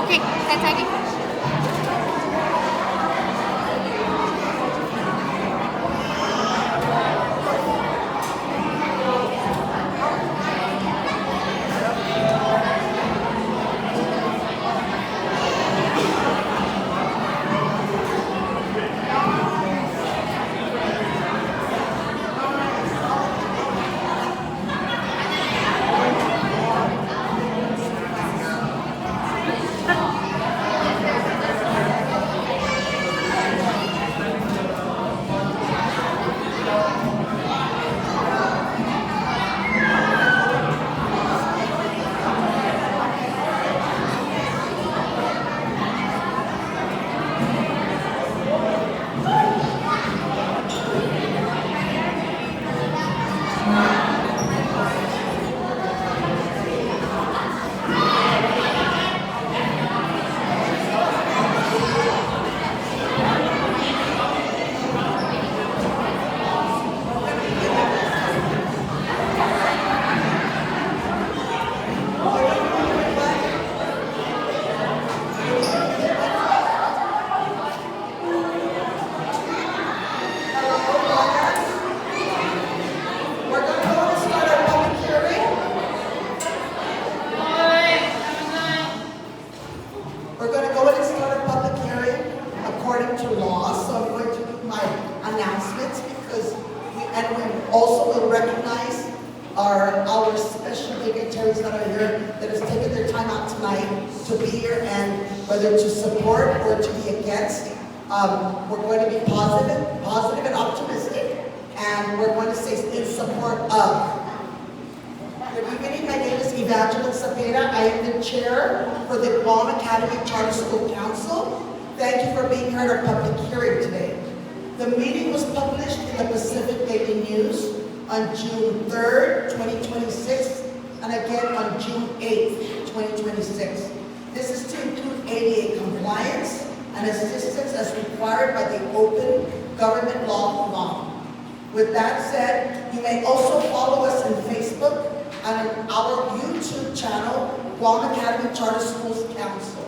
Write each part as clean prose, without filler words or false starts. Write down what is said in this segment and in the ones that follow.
Okay, 10 seconds. Our special dignitaries that are here that has taken their time out tonight to be here, and whether to support or to be against, we're going to be positive and optimistic, and we're going to say in support of. Good evening, my name is Evangelist Cepeda. I am the chair for the Guam Academy Charter School Council. Thank you for being here at our public hearing today. The meeting was published in the Pacific Daily News on June 3rd, 2026, and again on June 8th, 2026. This is to include ADA compliance and assistance as required by the Open Government Law of Guam. With that said, you may also follow us on Facebook and on our YouTube channel, Guam Academy Charter Schools Council.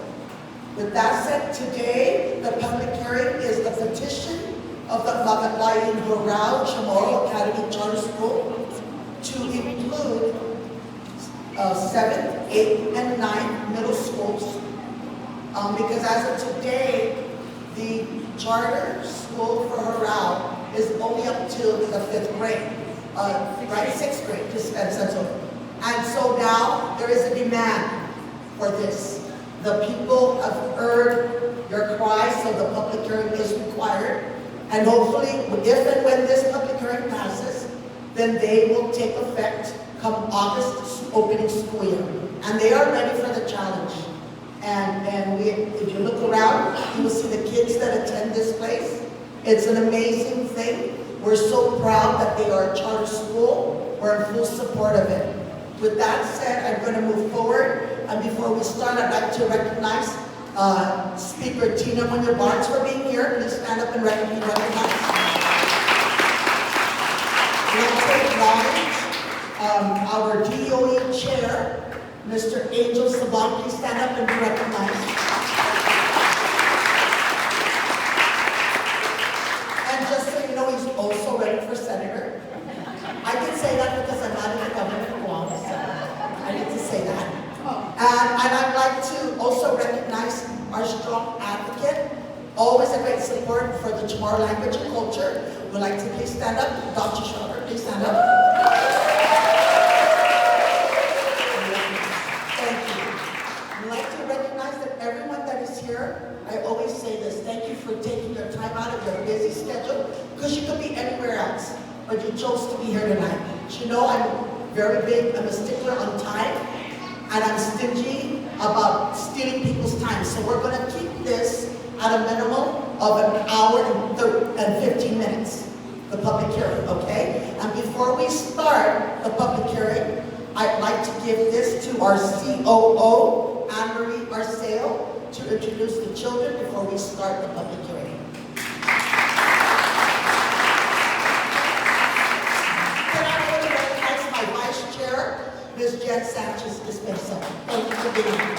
With that said, today the public hearing is the petition of the Maga'lahen Hurao-CHamoru Academy Charter School to include 7th, 8th, and 9th middle schools. Because as of today, the charter school for Hurao is only up to the 5th grade, right? 6th grade, and so now there is a demand for this. The people have heard your cry, so the public hearing is required. And hopefully, if and when this public hearing passes, then they will take effect come August opening school year. And they are ready for the challenge. And if you look around, you will see the kids that attend this place. It's an amazing thing. We're so proud that they are a charter school. We're in full support of it. With that said, I'm going to move forward. And before we start, I'd like to recognize Speaker Tina Munoz Barnes for being here. Please stand up and recognize. We'd like to acknowledge our DOE chair, Mr. Angel Saban. Please stand up and be recognized. And just so you know, he's also running for senator. I can say that because I'm not in the government of Guam, so I need to say that. And I'd like to also recognize our strong advocate, always a great support for the Chamorro language and culture. We'd like to please stand up. Dr. Schroeder, please stand up. Thank you. I'd like to recognize that everyone that is here, I always say this, thank you for taking your time out of your busy schedule, because you could be anywhere else, but you chose to be here tonight. You know I'm very big, I'm a stickler on time, and I'm stingy about stealing people's time. So we're going to keep this at a minimum of an hour and 15 minutes, the public hearing, okay? And before we start the public hearing, I'd like to give this to our COO, Anne-Marie Arceo, to introduce the children before we start the public hearing. Can I recognize my vice chair, Ms. Jen Sanchez Dispensa. Thank you for being here.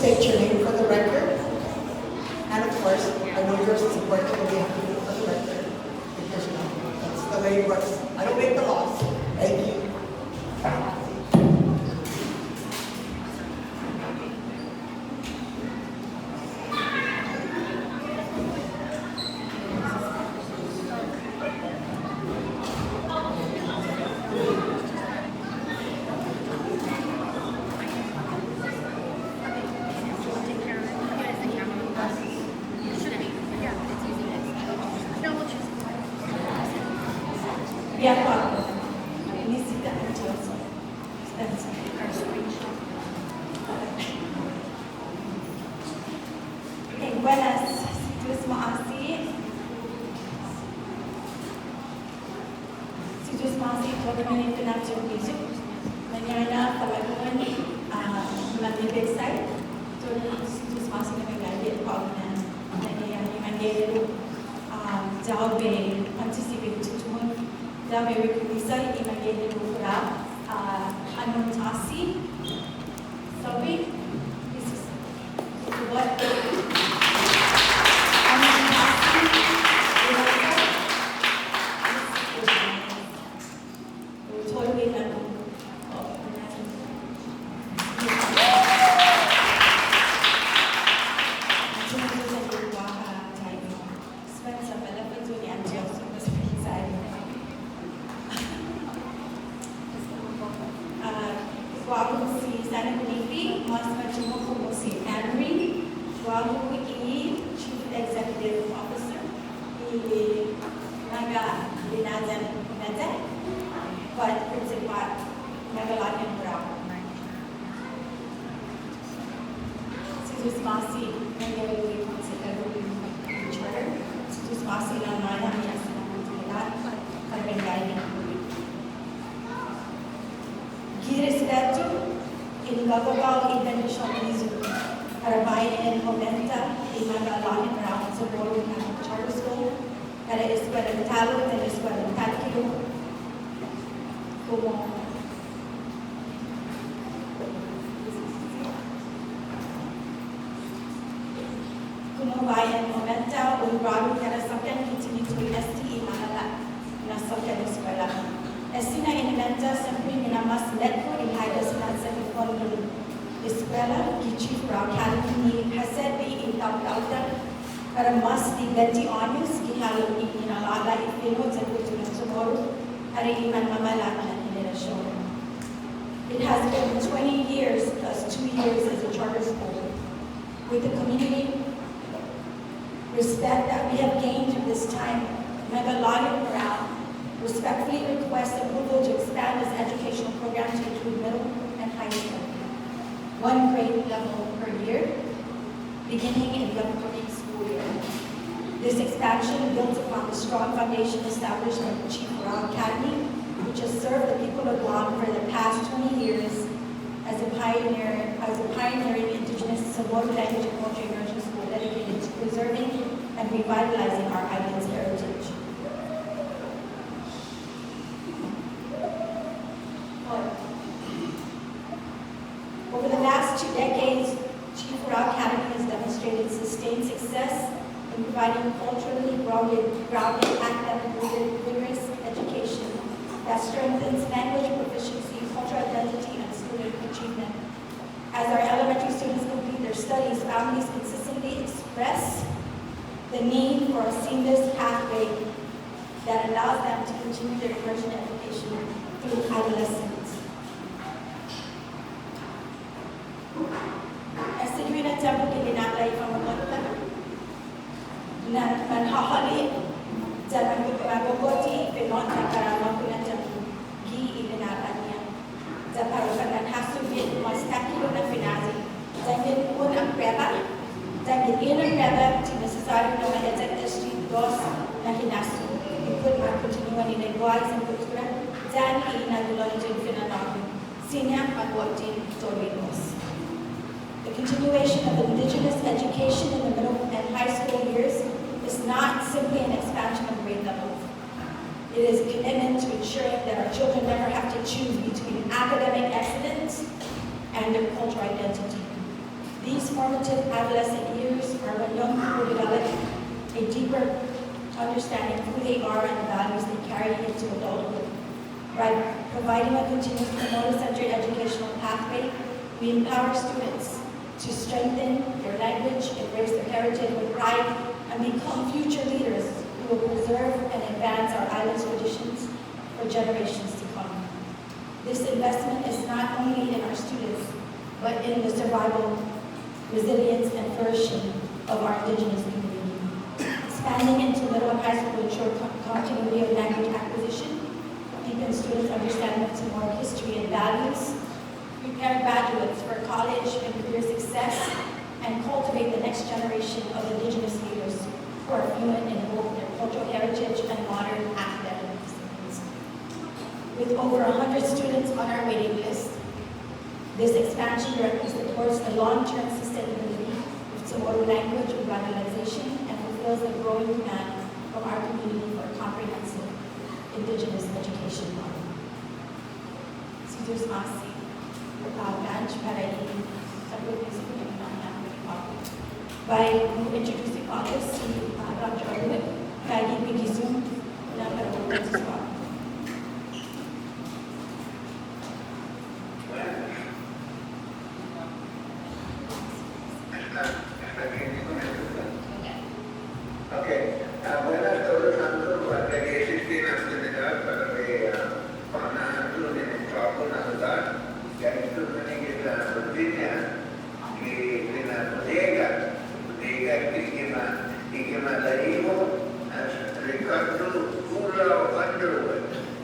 state your name for the record. And of course, I know you're supporting, but we have to do it for the record. Because, you know, that's the way it works. I don't make the laws. Thank you. It has been 20 years plus 2 years as a charter school. With the community respect that we have gained through this time, Maga'lahen Hurao respectfully requests approval to expand this educational program to include middle and high school, 1 grade level per year, beginning in the upcoming school year. This expansion builds upon the strong foundation established by the Chief Hurao-Academy, which has served the people of Guam for the past 20 years as a pioneering indigenous Samoan language and culture immersion school dedicated to preserving and revitalizing our island's heritage. Over the last 2 decades, Chief Hurao-Academy has demonstrated sustained success in providing culturally grounded academic rigorous education that strengthens language proficiency, cultural identity, and student achievement. As our elementary students complete their studies, families consistently express the need for a seamless pathway that allows them to continue their immersion education through adolescence. Estudiante tempo que dinalay pamagonta na manhahali dan magogoti pinonta para makunata gi idinalanya da para hasubit mastakilo na finazi dan pun ang preba dan ang preba ti necessary na mahedek desti dos na hinasu ikut makontinuan ni negócios and cultura dan inadulojin finanago sinya pagwatin torinos. The continuation of indigenous education in the middle and high school years is not simply an expansion of grade levels. It is a commitment to ensuring that our children never have to choose between academic excellence and their cultural identity. These formative adolescent years are when young people develop a deeper understanding of who they are and the values they carry into adulthood. By providing a continuous promoter-centered educational pathway, we empower students to strengthen their language, embrace their heritage with pride, and become future leaders who will preserve and advance our island's traditions for generations to come. This investment is not only in our students, but in the survival, resilience, and flourishing of our indigenous community. Expanding into middle and high school ensure continuity of language acquisition, deepen students' understanding of Chamorro history and values, prepare graduates for college and career success, and cultivate the next generation of indigenous leaders who are fluent in both their cultural heritage and modern academic disciplines. With over 100 students on our waiting list, this expansion directly supports the long-term sustainability of Chamorro language revitalization and fulfills the growing demand from our community for a comprehensive indigenous education model. Caesar's Masi, branch para sa probinsya ng by introducing others, si Dr. Arwin, kaya ibigizum ng pagkakas sa Okay, buenas todos tanto para que existen las comunidades para que para nosotros en el trabajo nacional, que hay que la Virginia, que la bodega que me la dijo Ricardo Hurao-CHamoru,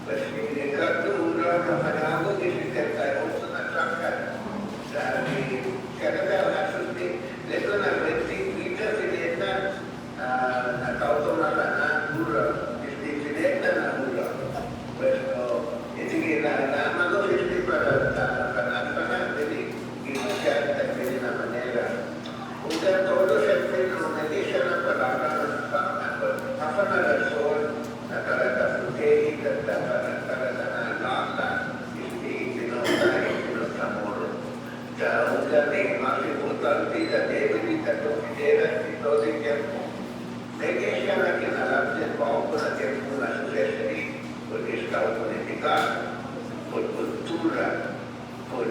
pues Ricardo Hurao-CHamoru que se trata de una tranca, cada vez más le doy una rectifica fineta a causa de la natura, fineta natura, pues es que la mano es para la que no sea de una manera. Udah todos siempre nos dicen la palabra apa razón kata putih kata nada isti no Chamorro ya udah de más importante ya debe kita considera y todo el tiempo de que sea la que nada se va por el tiempo la sucesión porque está unificada por cultura por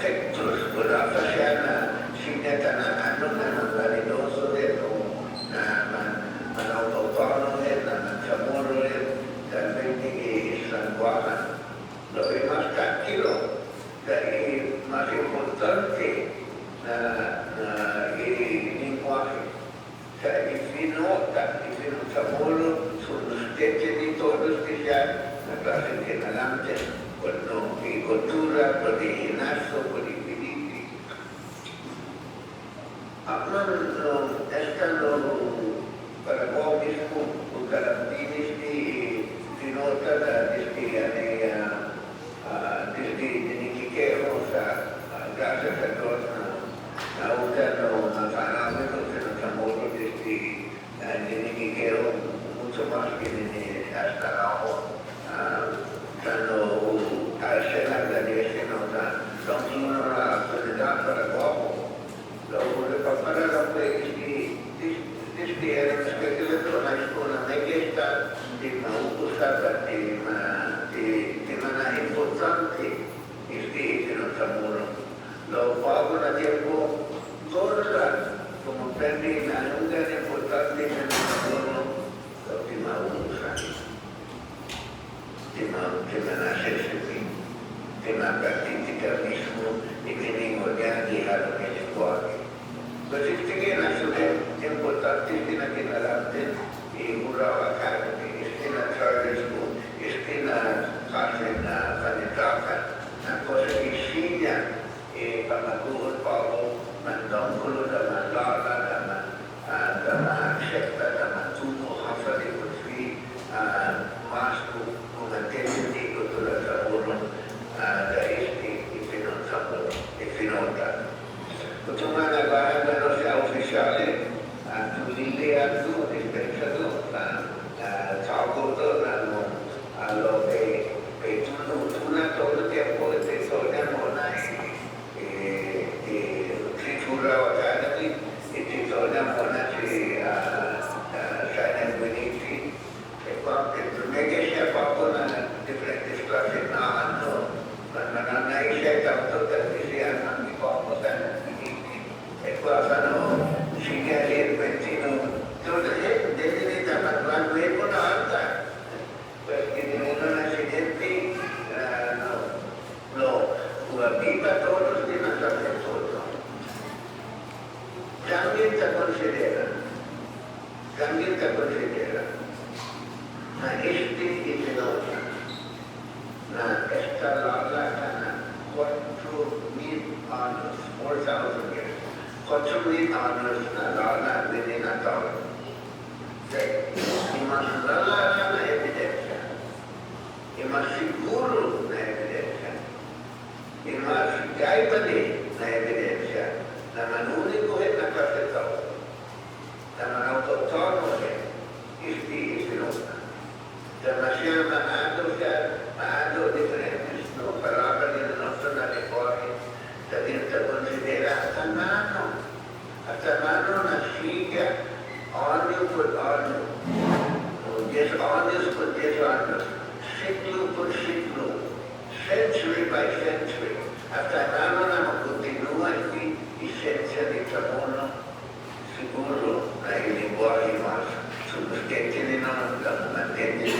efectos por la fashion Sinetana ano na validoso dito na autotono na Chamorro también San Guam. Lo que más tranquilo y más importante el lenguaje. Y si no Chamorro son los de todos que ya la clase que adelante por y cultura, por el gimnasio, por el estando para Guam mismo, carantines di nota desde Niquiqueros gracias a Dios, no ganamos en Chamorro desde Niquiqueros mucho más que hasta abajo, cuando se la agradece, nos da la autoridad para Guam. Para la que era una especie de una mequeta de una usada de manera importante que no Chamorro. Lo pago a tiempo toda como aprendí una gran importante que no Chamorro la última años. Que me nace que me practica mismo y que vengo ya a dejar mi lenguaje. Pues que la ciudad importante es que la arte y Hurao-CHamoru, es la Charter School, es la casa en la Fanitaca, la cosa que sigue para el Pablo, mandón con la Maga'lahen, la secta, la Tuno, Hafa de Kutri, más con el técnico de la Chamorro, Maga'lahen no sea oficial, tu idea, tu experiencia na itinota na esta lola na 4,000 anos, 4,000 years. 4,000 anos na lola bininatawan. Mas lola na ebidensya, mas siguro na ebidensya, mas gaibali na ebidensya na manunikuhin na kasitaw, na manautotono isinota. Demasiado maado diferentes, no palabra del nostro lenguaje, también se considera hasta mano na siga, año por año, 10 años por 10 años, siglo por siglo, century by century, hasta mano na continúa y esencia de Chamoru, siguro na el lenguaje más. Suspecting na mantenin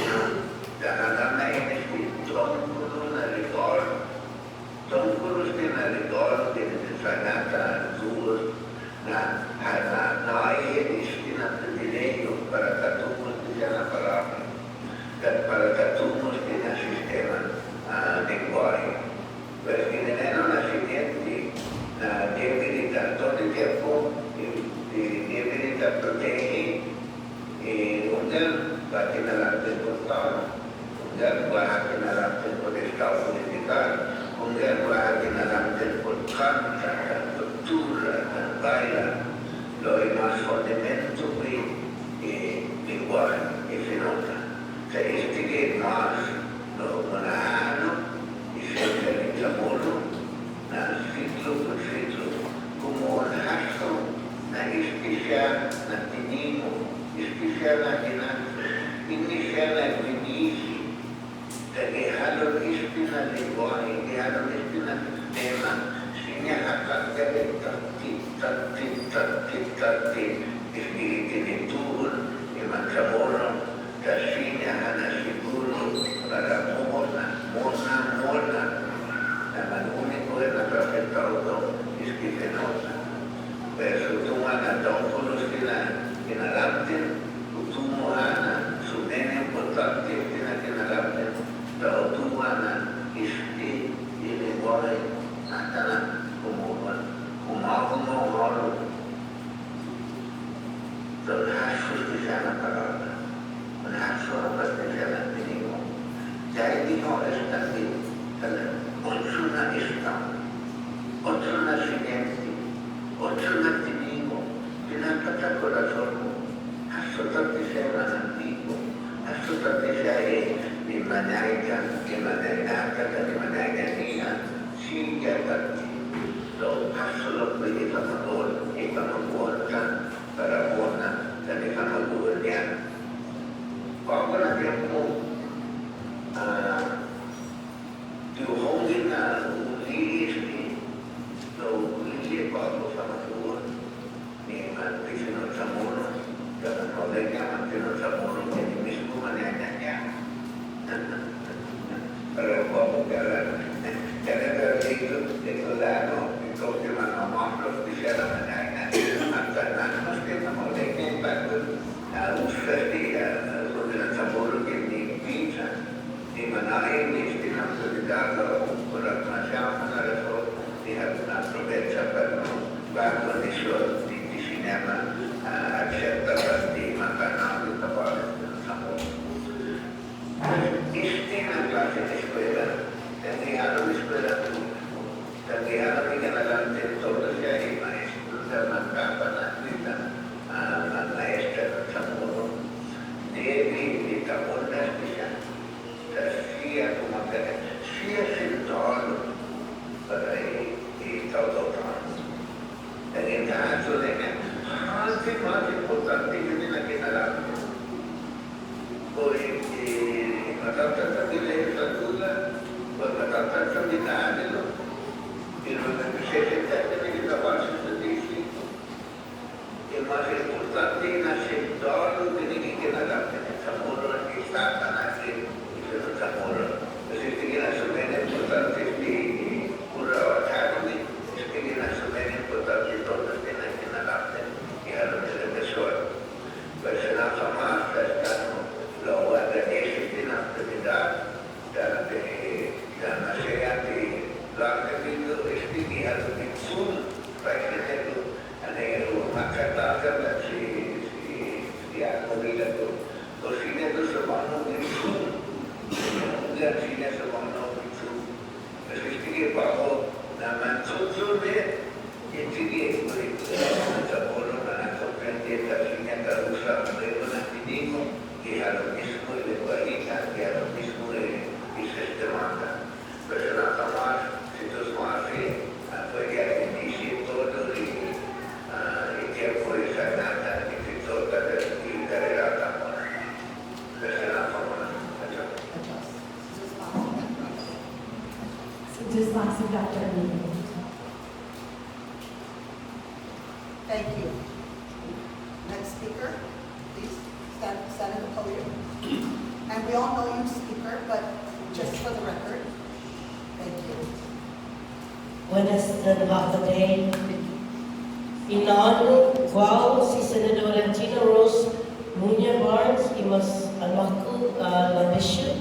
na na ini tungkol na rigor din sanata zuos na naiinis na pribileyo para tatungos din na palabra at para tatungos din na sistema lengguaje. Pero gineneno na siguiente na debilidad todo el tiempo debilidad proteger unggal bakit natin portal, unggal bakit natin po estado political, unggal bakit natin po kanta, kultura, baila, lo más fundamento igual, isinota. Sa istigit mas, lo manahano, isinta ni Chamoru, na siglo por siglo, kumuha haso na istisya na tinimo, especial inicial inici, que halon ispina lenguaje, que halon ispina tema, sinya akan tati, espiritual, iman Chamoru, kasinya hana siguro, para mona, naman único es la presentado, ispifenosa. Pero tú ana tonkolos kinalamtin, utumo ana, sumene importante kinalamtin, pero tú ana, ilingway, natana, kumakumaholo. So, hasos di sana palabra, hasos di sana tinimo. Jadi di mo estati, otro na istam, otro na siguiente, otro na tinimo, pinapata corazón, assolutamente sei un antico, assolutamente sei di maniaca, di maniaca mia, siga tatti, lo assolutamente fanno buona, para buona, dan fanno buona. Quando abbiamo diuhongin na uliis lo uliis bago sama Tuhan, ni Petition Chamoru, dan kolegnya Petition Chamoru jadi misku menyanyinya. Kalau kamu jalan dari itu lano, itu cuma ngomong bisa menyanyinya. Karena mesti kolegnya bagus, harus dia Petition Chamoru jadi bisa di mana ini istilah solidar orang masyarakat harus lihat approvecha per banco di cinema accetta di makanan di tavole istilah clase di scuola tendrían di scuola tendrían que adelante todos ya hay maestros de mancapa la vida la maestra Chamoru devi di tavolta speciale sia come sia sentito per i tautotrons. Dan in caso dengan hal dan sila sa mga naulit. Kasi sige pa ako naman susunod. Sige, sa polo na nakoprende at siya kausap pero na hindi mo ihalo mismo iwaitan, ihalo mismo isistemata. Kasi nakamas, sitos masi, pwede ang inisip todo ikiyak po isa nata, ikito ikarelata mo. Kasi nakamas. Just si Dr. Lee. Thank you. Next speaker, please stand in the podium. And we all know you, speaker, but just for the record, thank you. Buenas tardes. Inaano Guam si Senadora Tina Rose Munya Barnes y mas anak ko na bisyo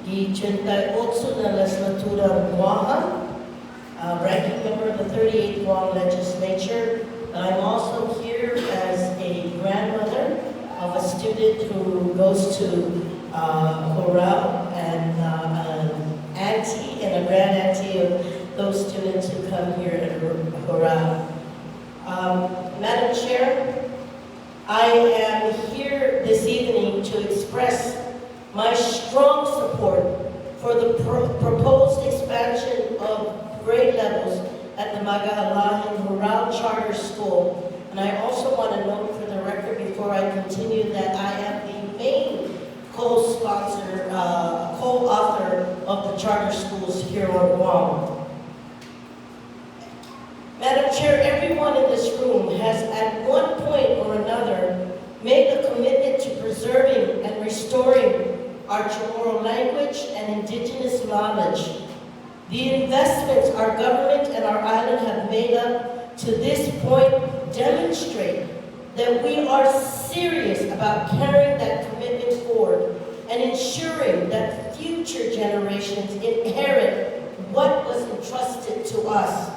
di 38 na legislatura Guam, ranking member of the 38th Guam Legislature. I'm also here as a grandmother of a student who goes to Hurao and an auntie and a grand-auntie of those students who come here at Hurao. Madam Chair, I am here this evening to express my strong support for the proposed expansion of grade levels at the Maga'lahen Hurao Charter School. And I also want to note for the record before I continue that I am the main co-sponsor, co-author of the charter schools here on Guam. Madam Chair, everyone in this room has at one point or another made a commitment to preserving and restoring our Chamorro language and indigenous knowledge. The investments our government and our island have made up to this point demonstrate that we are serious about carrying that commitment forward and ensuring that future generations inherit what was entrusted to us.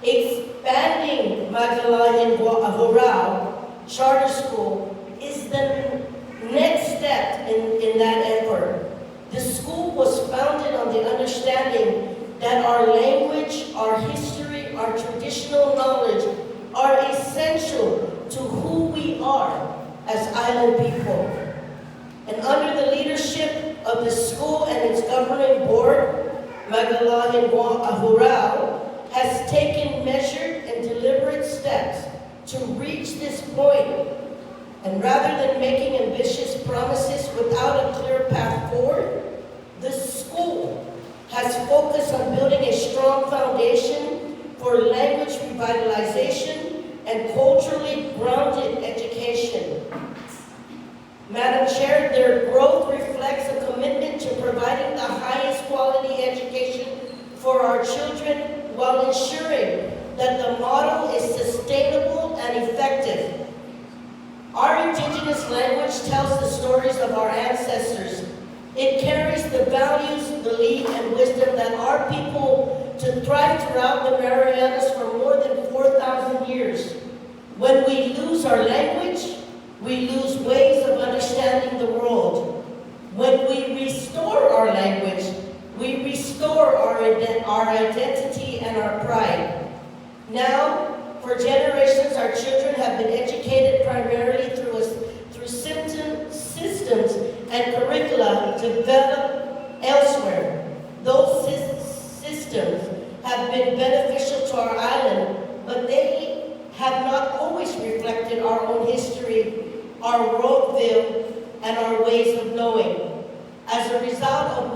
Expanding Maga'lahen Hurao Charter School is the next step in that effort. The school was founded on the understanding that our language, our history, our traditional knowledge are essential to who we are as island people. And under the leadership of the school and its governing board, Maga'lahen Hurao has taken measured and deliberate steps to reach this point. And rather than making ambitious promises without a clear path forward, the school has focused on building a strong foundation for language revitalization and culturally grounded education. Madam Chair, their growth reflects a commitment to providing the highest quality education for our children while ensuring that the model is sustainable and effective. Our indigenous language tells the stories of our ancestors. It carries the values, belief, and wisdom that our people to thrive throughout the Marianas for more than 4,000 years. When we lose our language, we lose ways of understanding the world. When we restore our language, we restore our identity and our pride. Now, for generations, our children have been educated primarily through systems and curricula developed elsewhere. Those systems have been beneficial to our island, but they have not always reflected our own history, our worldview, and our ways of knowing. As a result,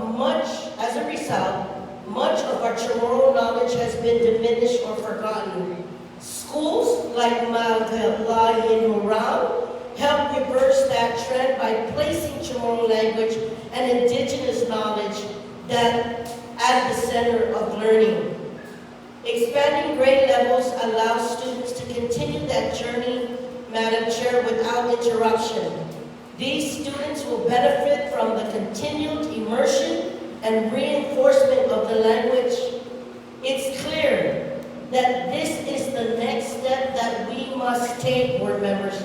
much of our Chamorro knowledge has been diminished or forgotten. Schools like Maga'lahen Hurao help reverse that trend by placing Chamorro language and indigenous knowledge at the center of learning. Expanding grade levels allows students to continue that journey, Madam Chair, without interruption. These students will benefit from the continued immersion and reinforcement of the language. It's clear that this is the next step that we must take, board members.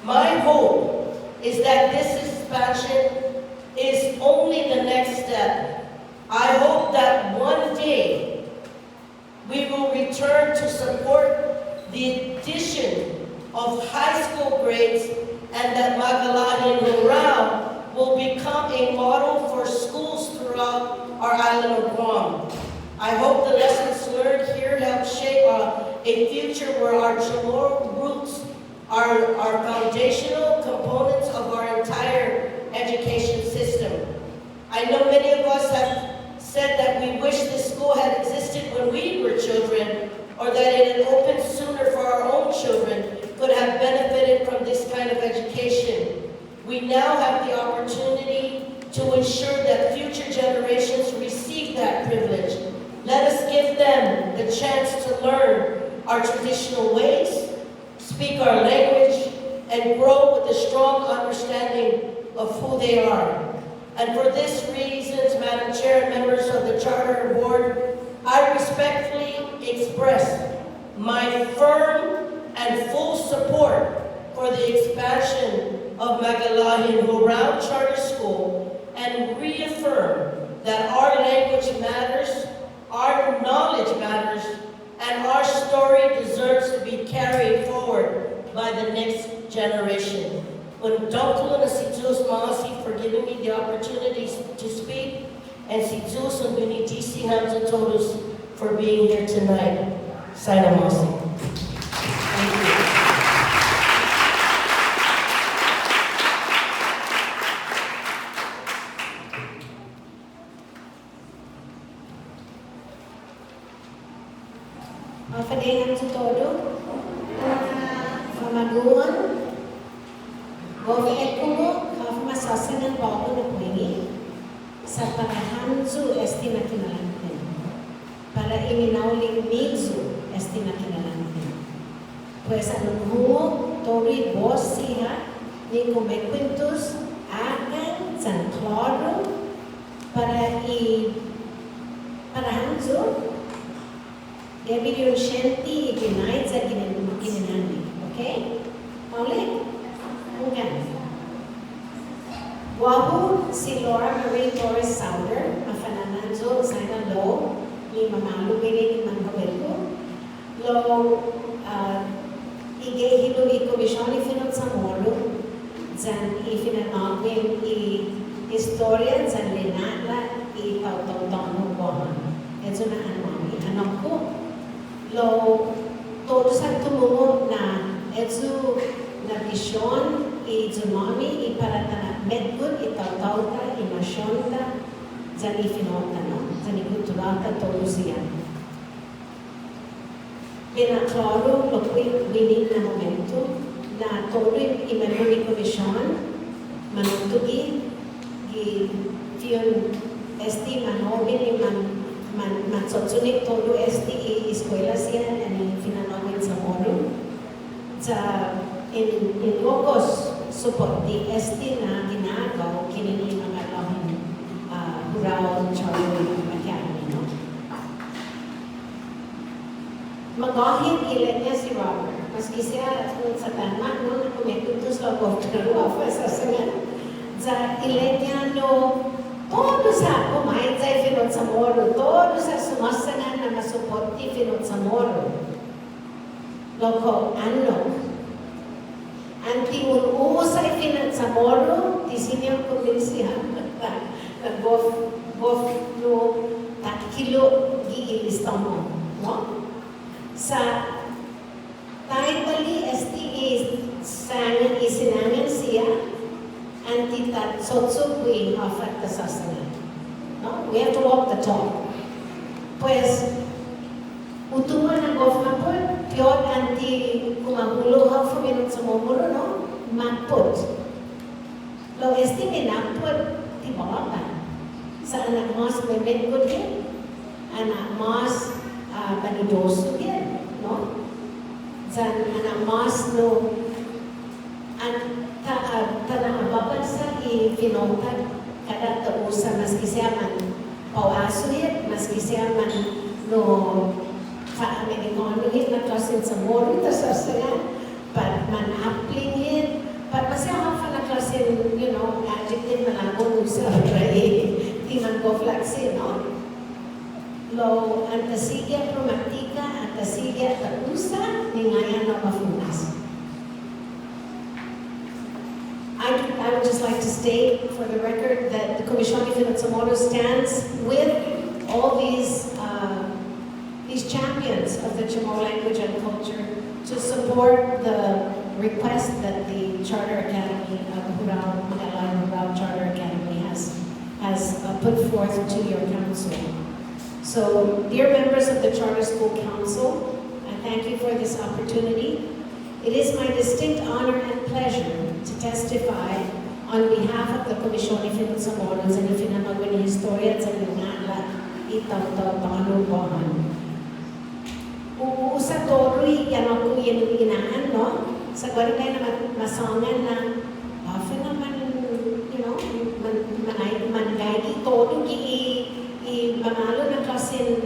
My hope is that this expansion is only the next step. I hope that one day we will return to support the addition of high school grades and that Maga'lahen Hurao will become a model for schools throughout our island of Guam. I hope the lessons learned here help shape a future where our Chamorro roots are foundational components of our entire education system. I know many of us have said that we wish this school had existed when we were children, or that it had opened sooner for our own children could have benefited from this kind of education. We now have the opportunity to ensure that future generations receive that privilege. Let us give them the chance to learn our traditional ways, speak our language, and grow with a strong understanding of who they are. And for this reasons, Madam Chair and members of the Charter Board, I respectfully express my firm and full support for the expansion of Maga'lahen Hurao Charter School and reaffirm that our language matters, our knowledge matters, and our story deserves to be carried forward by the next generation. Undoktulo na si Diyos maasi for giving me the opportunity to speak, and si Diyos ang binitisi hamsa todos for being here tonight. Sana maasi. Thank you. Mafadayan sa todo. Famaguan. Goviet kumo, kafmasasanan bago na kuhingi. Sa parahanzu estima kinalantin. Para iminauling mizu estima kinalantin. Pues anunhuo, tori bos siya, ni kumekwintus, akan, san kloro, para parahanzu, Gabi yung shanty, ikinay sa kinanani. Okay? Paulit. Hanggang. Wahu si Laura Marie Torres Sauder, mafanananzo sa lo, ni mamalu gini ni manggawelko. Lo, igehilo i-komisyon ifinot sa molo, zan ifinanagin i-istorya, zan linala, i-tautaw-taw ko. Ito na anak ko. Lo, todo sa tumungo na edzo na vision, i-tsunami, i-paratana medgud, itaw-taw ta, imasyon ta, dyan ifinota, no? Dyan ikutural ta, todo siya. Pinaklaro, lo winning na momento, na todo i-memori komisyon, manutugi, fiyon, esti manobin, matsotsunik todo esti eskwela siya and finanawin sa moro. Sa in Locos support di esti na ginagaw kinini Maga'lahen Hurao-CHamoru Academy, no? Magahit ilan niya si Robert. Maski siya sa tanak, no? Nakumetuntos lang of the office sa ilan niya, no? Todo sa kumain sa finot sa moro, todo sa sumasangan na masuporti finot sa moro. Loko, ano? Anti uusay finot sa moro, di sinyang kumbinsihan na bof no takilo giilista mo. No? Sa tayo-bali STA sangan isinangan siya anti-tat sotsukwi ofat tasasana. No? We have to walk the talk. Pues, utuman ng government, piyot anti kumagulo ha fuminot sa mumuro, no? Magput. Lo esti minaput, di bawatan. Sa anak mas memit ko din. Anak mas banidoso din, no? Sa anak mas no tanang sa ifinotag kada tausa maski siya man pauasuhit, maski siya man no ka-Amerikanohit na klasin sa moro, tasasaya, pat man aplingit, pat masya hafa na klasin, you know, adjective malabong sa rai, di man ko kasi, no? Lo antasigia promatica, antasigia tausa, ningayan na mafunas. I would just like to state for the record that the Commission de Hurao-CHamoru stands with all these champions of the Chamorro language and culture to support the request that the Charter Academy of Maga'lahen Hurao Charter Academy has put forth to your council. So, dear members of the Charter School Council, I thank you for this opportunity. It is my distinct honor and pleasure to testify on behalf of the Commission de Hurao-CHamoru sa ifinamagwa ni Historia sa Nangala itaw-taw panganubahan. Sa toro'y yan ako inaan, no? Sa gwanipay na masangan na often naman, you know, managay todo mamalo na klasin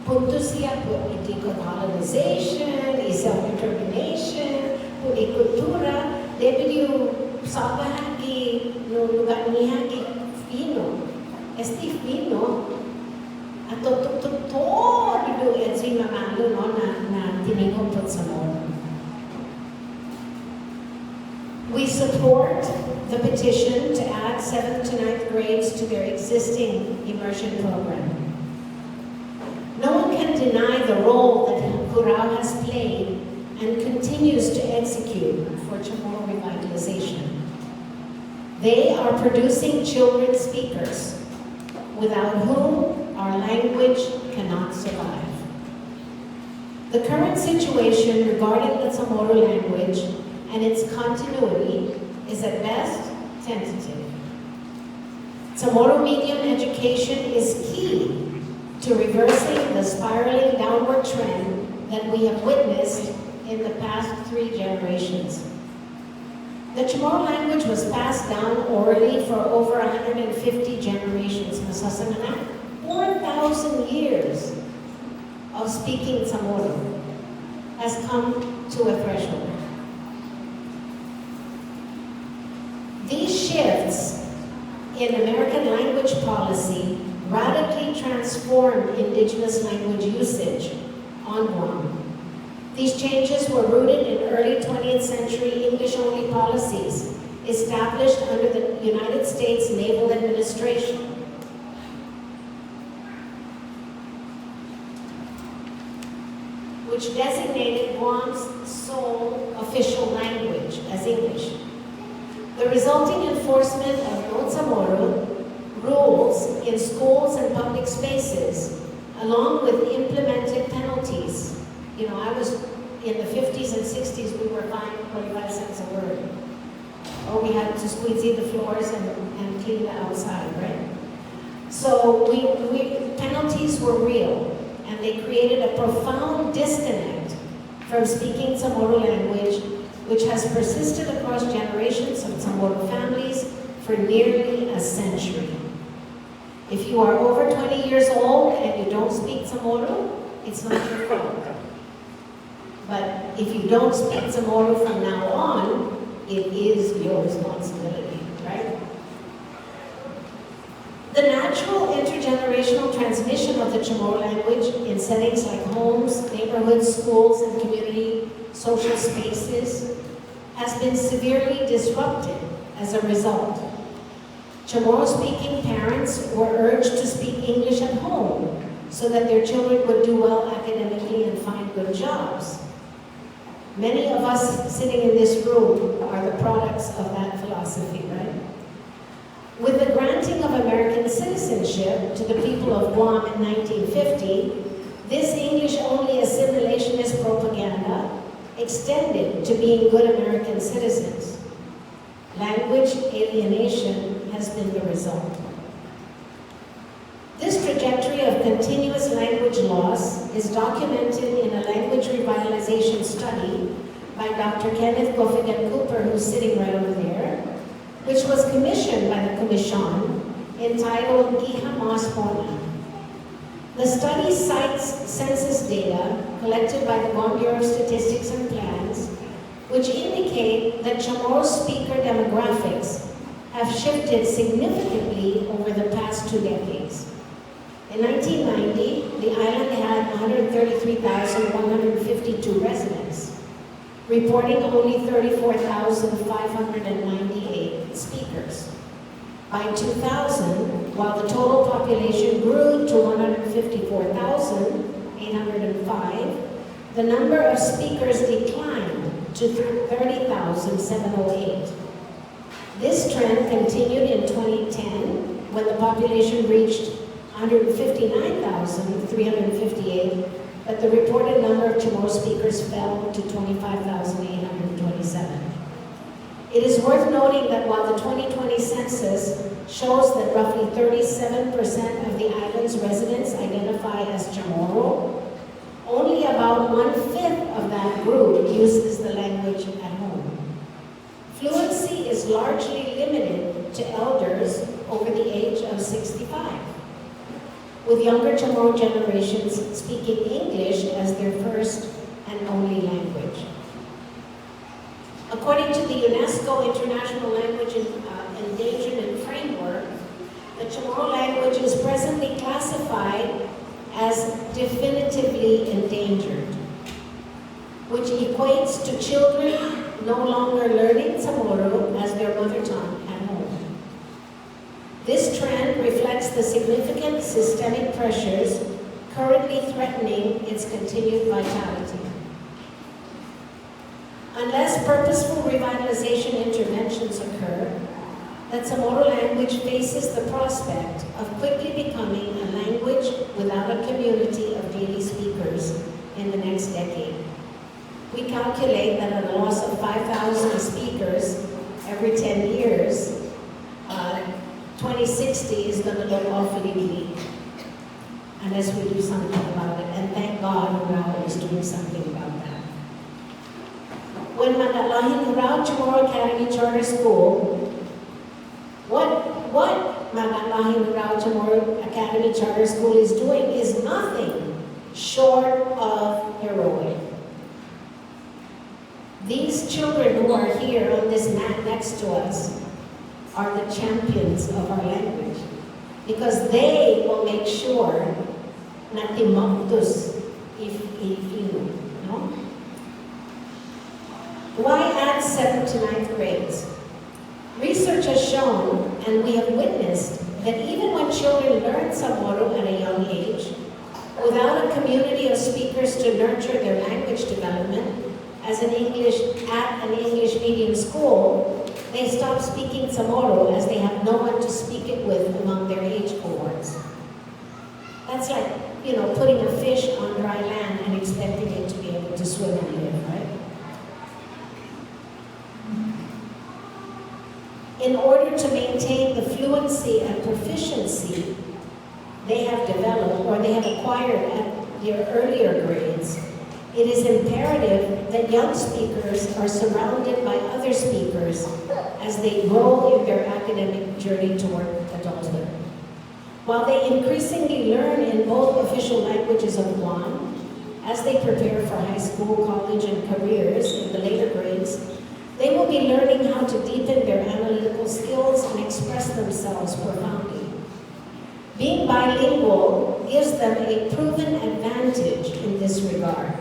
punto siya po colonization, self-determination, po kultura, debut yung sabahan no lugar niya Fino. Este Fino, at todo at si mamalo no na tinigong po sa mo. We support the petition to add 7th to 9th grades to their existing immersion program. No one can deny the role that Hurao has played and continues to execute for Chamorro revitalization. They are producing children speakers, without whom our language cannot survive. The current situation regarding the Chamorro language and its continuity is at best tentative. Chamorro medium education is key to reversing the spiraling downward trend that we have witnessed in the past 3 generations. The Chamorro language was passed down orally for over 150 generations. 4,000 years of speaking Chamorro has come to a threshold. These shifts in American language policy radically transformed indigenous language usage on Guam. These changes were rooted in early 20th century English-only policies established under the United States Naval Administration. Which designated Guam's sole official language as English. The resulting enforcement of Hurao-CHamoru rules in schools and public spaces, along with implemented penalties. You know, I was in the 50s and 60s, we were fined 25 cents a word. Or we had to squeeze the floors and clean the outside, right? So penalties were real, and they created a profound disconnect from speaking Chamorro language, which has persisted across generations of Chamorro families for nearly a century. If you are over 20 years old and you don't speak Chamorro, it's not your fault. But if you don't speak Chamorro from now on, it is your responsibility, right? The natural intergenerational transmission of the Chamorro language in settings like homes, neighborhoods, schools, and community social spaces has been severely disrupted as a result. Chamorro-speaking parents were urged to speak English at home so that their children would do well academically and find good jobs. Many of us sitting in this room are the products of that philosophy, right? With the granting of American citizenship to the people of Guam in 1950, this English-only assimilationist propaganda extended to being good American citizens. Language alienation has been the result. This trajectory of continuous language loss is documented in a language revitalization study by Dr. Kenneth Gofigan Cooper, who's sitting right over there, which was commissioned by the Commission, entitled Iha-Mas-Pona. The study cites census data collected by the Guam Bureau of Statistics and Plans, which indicate that Chamorro speaker demographics have shifted significantly over the past 2 decades. In 1990, the island had 133,152 residents, reporting only 34,598 speakers. By 2000, while the total population grew to 154,805, the number of speakers declined to 30,708. This trend continued in 2010 when the population reached 159,358, but the reported number of Chamorro speakers fell to 25,827. It is worth noting that while the 2020 census shows that roughly 37% of the island's residents identify as Chamorro, only about 1/5 of that group uses the language at home. Fluency is largely limited to elders over the age of 65, with younger Chamorro generations speaking English as their first and only language. According to the UNESCO International Language Endangerment Framework, the Chamorro language is presently classified as definitively endangered, which equates to children no longer learning Chamorro as their mother tongue at home. This trend reflects the significant systemic pressures currently threatening its continued vitality. Unless purposeful revitalization interventions occur, the Chamorro language faces the prospect of quickly becoming a language without a community of daily speakers in the next decade. We calculate that a loss of 5,000 speakers every 10 years, 2060 is going to look awfully bleak unless we do something about it. And thank God Hurao is doing something about that. When Maga'lahen Hurao-CHamoru Academy Charter School, what Maga'lahen Hurao-CHamoru Academy Charter School is doing is nothing short of heroic. These children who are here on this mat next to us are the champions of our language, because they will make sure na timoktus if you know. Why add 7th to 9th grades? Research has shown, and we have witnessed, that even when children learn Chamorro at a young age, without a community of speakers to nurture their language development, at an English medium school, they stop speaking Chamorro as they have no one to speak it with among their age cohorts. That's like, putting a fish on dry land and expecting it to be able to swim and live, right? In order to maintain the fluency and proficiency they have developed or they have acquired at their earlier grades, it is imperative that young speakers are surrounded by other speakers as they grow in their academic journey toward adulthood. While they increasingly learn in both official languages of Guam, as they prepare for high school, college, and careers in the later grades, they will be learning how to deepen their analytical skills and express themselves profoundly. Being bilingual gives them a proven advantage in this regard.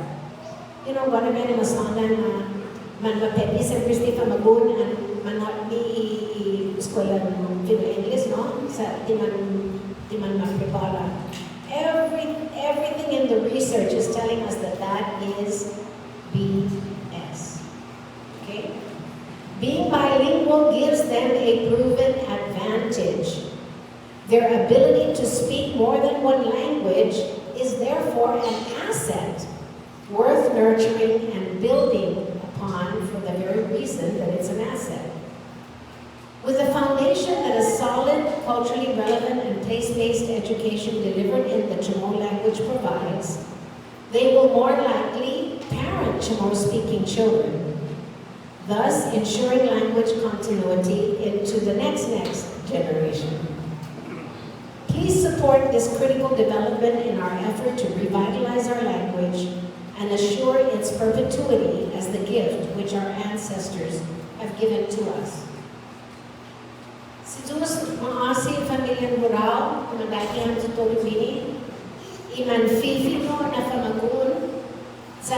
One of them is on man mapedi sa Christi Pamagun and manhakmi eskwela ng English, no? Sa timan maprepara. Everything in the research is telling us that that is BS. Okay? Being bilingual gives them a proven advantage. Their ability to speak more than one language is therefore an asset worth nurturing and building upon for the very reason that it's an asset. With a foundation that a solid, culturally relevant, and place-based education delivered in the Chamorro language provides, they will more likely parent Chamorro-speaking children, thus ensuring language continuity into the next generation. Please support this critical development in our effort to revitalize our language and assure its perpetuity as the gift which our ancestors have given to us. Si Diyos maasi pamilyang Hurao, magdakihan sa tulubini, iman fifino na pamagun, sa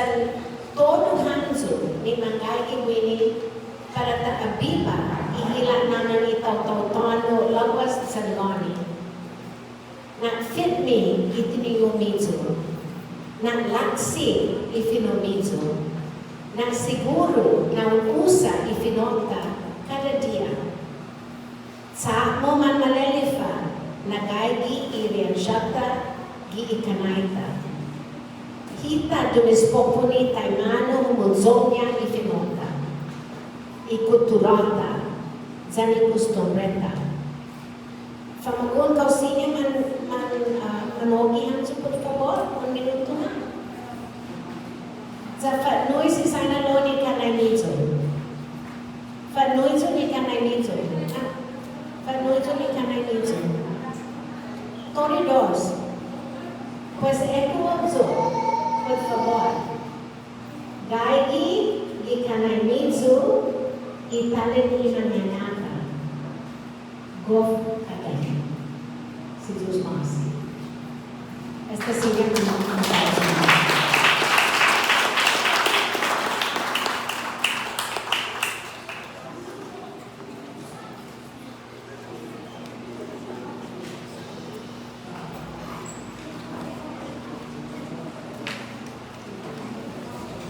todo hanzo ni manggagi wini para taabiba, ihila naman itaw-taw-tano lawas sa loni. Na fit me itiniyomizo, na laksi ifinomizo, na siguro na usa ifinota kada dia. Sa mo man malelifa, nagaygi irian syata, giikanaita. Hita dumispopuni taimano humunzonya ifinota. Ikuturata, zani kustomreta. Famagun kau sini manogihan su por favor, 1 minuto na. Za noise si sana loni kanaynizo. Fanoizo ni kanaynizo. Fanoizo ni kanaynizo. Corridors. Pues ecuozo, por favor. Gaigi, ikanaynizo, italen imanyanata. Go again. Si Dios más. Esta sigue como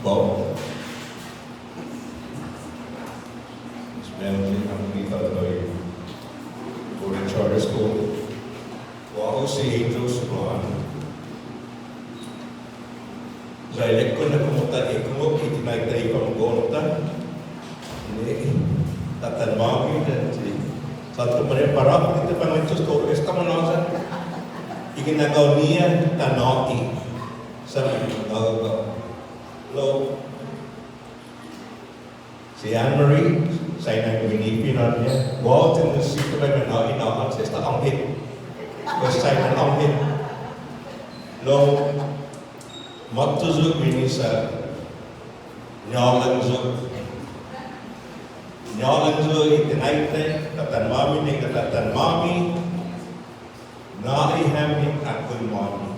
Guam. Especially for the charter school. Hurao-CHamoru sa Guam. Dahil ko na pumunta, ikaw itinay-tayo pamagonta. Hindi, tatanmawin dan si satu menit para kita pangacus ko esta manasan. Ikinagaw niya tanoti sa mga Lo, si Anne-Marie, saya nak binipin niya. Wow, tinus situ may inaon sa esta anghit. Kasi saya nak anghit. Lo, matuzug ini sa nyalanzug. Nyalanzug itinaitay, katan mami ni katan mami, naihamit akul mami.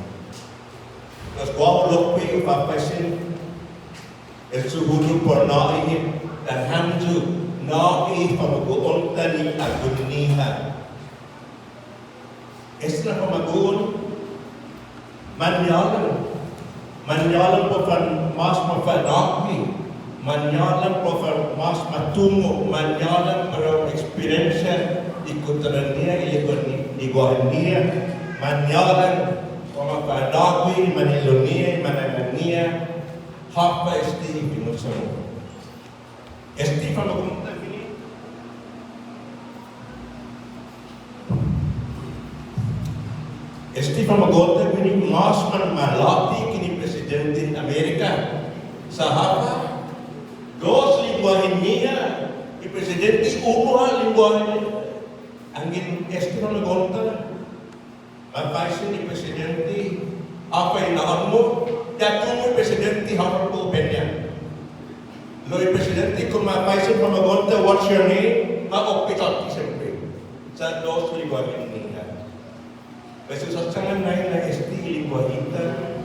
Kasi wow, lokpi upapasin, Esuhulu por naihip dan hamju naih pamaguon tani aguniha. Esna pamaguon manyalan po fan mas mafanakmi, manyalan po fan mas matungo, manyalan para eksperyensya ikutan niya, iguahan niya, manyalan po mafanakmi, manilon niya, mananan niya. Hapa esti pinusamo. Esti pamagunta kini. Esti pamagunta kini mas malati kini Presidente Amerika. Sa hapa, 2 lingwahe niya, Presidente ubuha lingwahe. Angin esti pamagunta. Mapaisin ni Presidente apa yang naon mo? Datumo Presidente hawak po opinion. Loy Presidente kung mapaisin pamagonta, what's your name? Ma-opitot siyempre. Sa 2 lingwahe niya. Kasi sa sangan na esti lingwahita,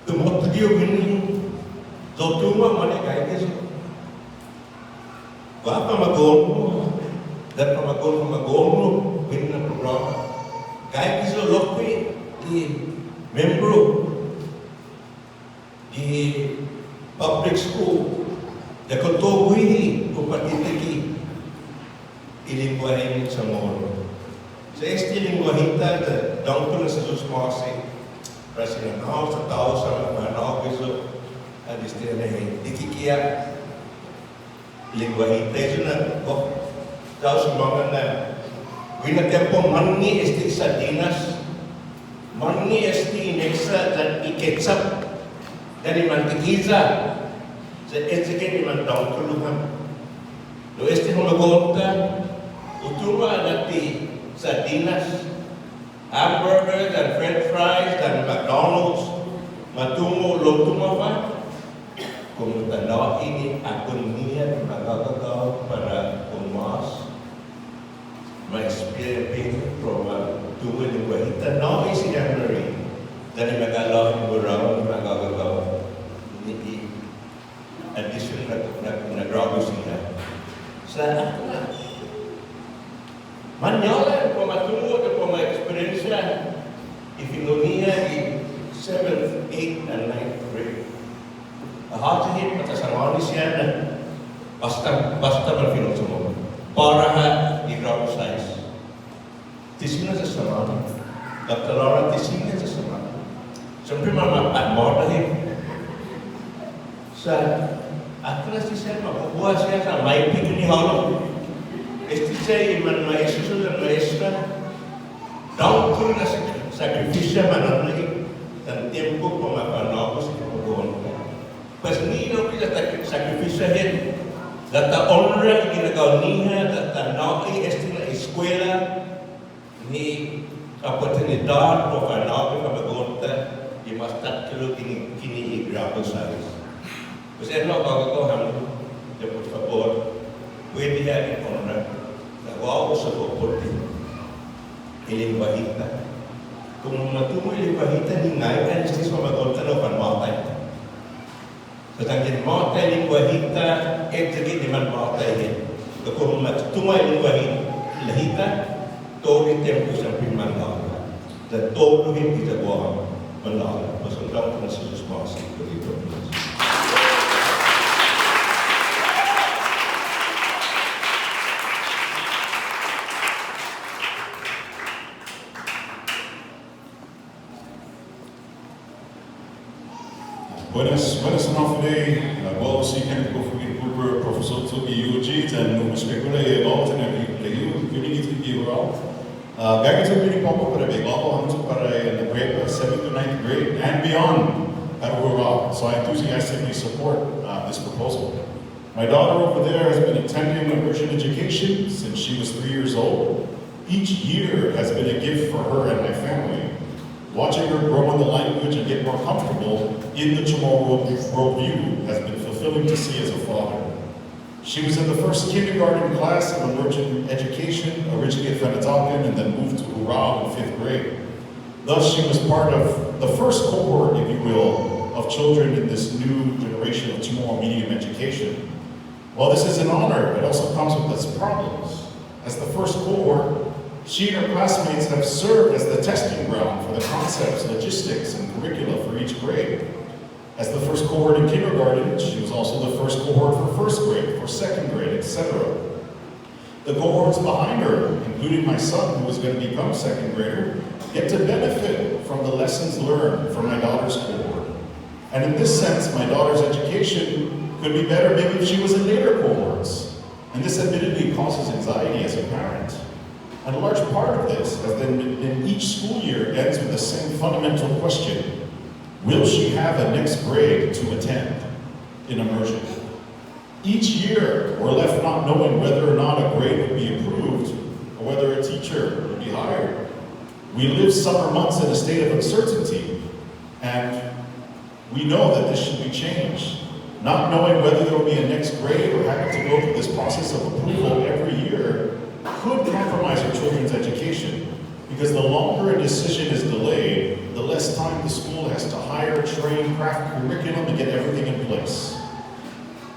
tumotugyo gini, zotuma manegay keso. Wa pamagon mo, dan pamagon mo, gini na programa. Kaya keso lokwi, di membro, di public school, da kontobuhi upatitiki ilingwahe sa moro. Sa esti lingwahita, da dangto na sa susmasi, President House, sa tao sa mga officer, at isti na dikikiya lingwahita. Ito na, tao sa mga na, winatempo manni esti sa dinas, manni esti ineksa dan iketsap, dari mantikiza sa etsike ni mandang tulungan. Lo este hulagonta utuma nati sa dinas hamburger dan french fries dan McDonald's matungo lotuma pa kung tanaw ini akon niya magagagaw para umas my experience from doing the Wahita. No, is in January. Then in Maga'lahen, Hurao, Maga'lahen. Addition nag-grabe sila. Sa ako na. Manyalan ko matulog ako mga eksperyensya. Ifinomiya in 7th, 8th, and 9th grade. Ahatihin matasarani siya na basta man mo. Para i-grab size. Tisina sa samana. Doktorara tisina sa samana. Siyempre mapatmordahin. Sa ako na siya makukuha siya sa may pito ni Holo. Este siya yung maestro ng maestra. Daw ko na sakripisya mananay ng tempo pumapanaw ko sa kapaguhan ko. Pas nino kita sakripisyahin data honra ginagaw niya data nauki este na eskwela ni oportunidad o panaw ko kapaguhan di mas 3 kilo kini i-grapple size. Pues es lo que por favor, puede ir con una guau sa soporte. El lenguajita. Como matumo el lenguajita ni ngai kan estis mamagonta no pan matay. So tangin matay lenguajita etegi di man matay hin. Como matumo el lenguajita todo el tiempo sa pinmandaw. Da todo hindi sa Guam mandaw. Pues ang tawag na sa Susmasi ko dito. Buenas noches, well, si Kenneth Kofugin Cooper, Professor Toki Yuji, and Muspecula, about and you need to be well. Gaggy to really pop up at a big level, para in the grade 7th to 9th grade and beyond at Hurao. So I enthusiastically support this proposal. My daughter over there has been attending immersion education since she was 3 years old. Each year has been a gift for her and my family. Watching her grow in the language and get more comfortable in the Chamorro worldview has been fulfilling to see as a father. She was in the first kindergarten class of immersion education, originally at Fenatakan, and then moved to Hurao in 5th grade. Thus, she was part of the first cohort, if you will, of children in this new generation of Chamorro medium education. While this is an honor, it also comes with its problems. As the first cohort, she and her classmates have served as the testing ground for the concepts, logistics, and curricula for each grade. As the first cohort in kindergarten, she was also the first cohort for 1st grade, for 2nd grade, etc. The cohorts behind her, including my son, who is going to become 2nd grader, get to benefit from the lessons learned from my daughter's cohort. And in this sense, my daughter's education could be better maybe if she was in later cohorts. And this admittedly causes anxiety as a parent. And a large part of this, as in each school year, ends with the same fundamental question: will she have a next grade to attend in immersion? Each year, we're left not knowing whether or not a grade would be approved or whether a teacher would be hired. We live summer months in a state of uncertainty, and we know that this should be changed. Not knowing whether there will be a next grade or having to go through this process of approval every year could compromise our children's education, because the longer a decision is delayed, the less time the school has to hire, train, craft curriculum, and get everything in place.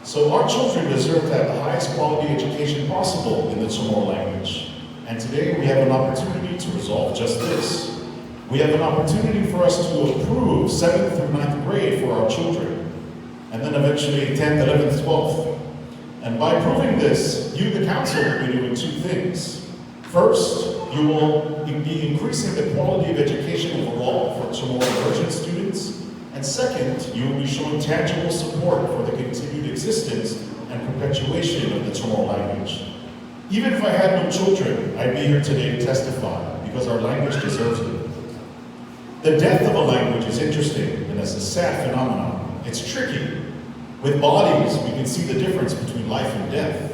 So our children deserve to have the highest quality education possible in the Chamorro language. And today we have an opportunity to resolve just this. We have an opportunity for us to approve 7th through 9th grade for our children, and then eventually 10th, 11th, 12th. And by approving this, you, the council, will be doing 2 things. First, you will be increasing the quality of education overall for Chamorro immersion students. And second, you will be showing tangible support for the continued existence and perpetuation of the Chamorro language. Even if I had no children, I'd be here today to testify, because our language deserves it. The death of a language is interesting, and it's a sad phenomenon. It's tricky. With bodies, we can see the difference between life and death.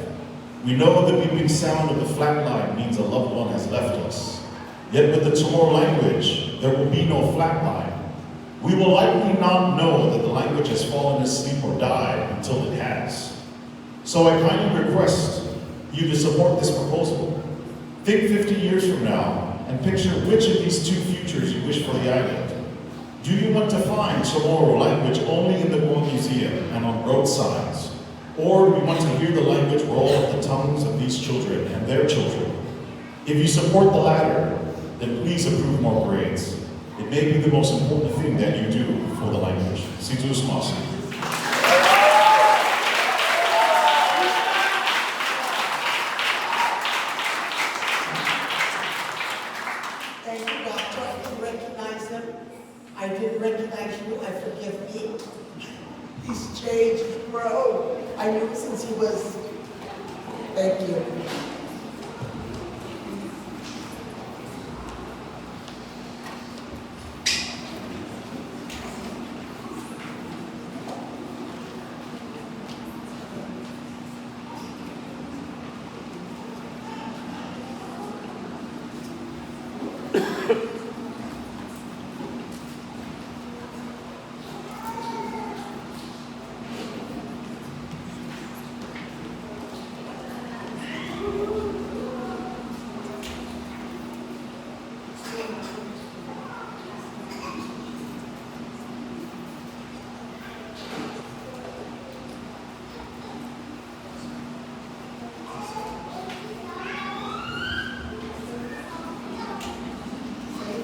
We know the beeping sound of the flat line means a loved one has left us. Yet with the Chamorro language, there will be no flat line. We will likely not know that the language has fallen asleep or died until it has. So I kindly request you to support this proposal. Think 50 years from now and picture which of these two futures you wish for the island. Do you want to find Chamorro language only in the Guam Museum and on road signs? Or do you want to hear the language roll off the tongues of these children and their children? If you support the latter, then please approve more grades. It may be the most important thing that you do for the language. Situs Masi. Thank you, Doctor. I didn't recognize him. I didn't recognize you. I forgive me. He's changed, bro. I knew him since he was. Thank you.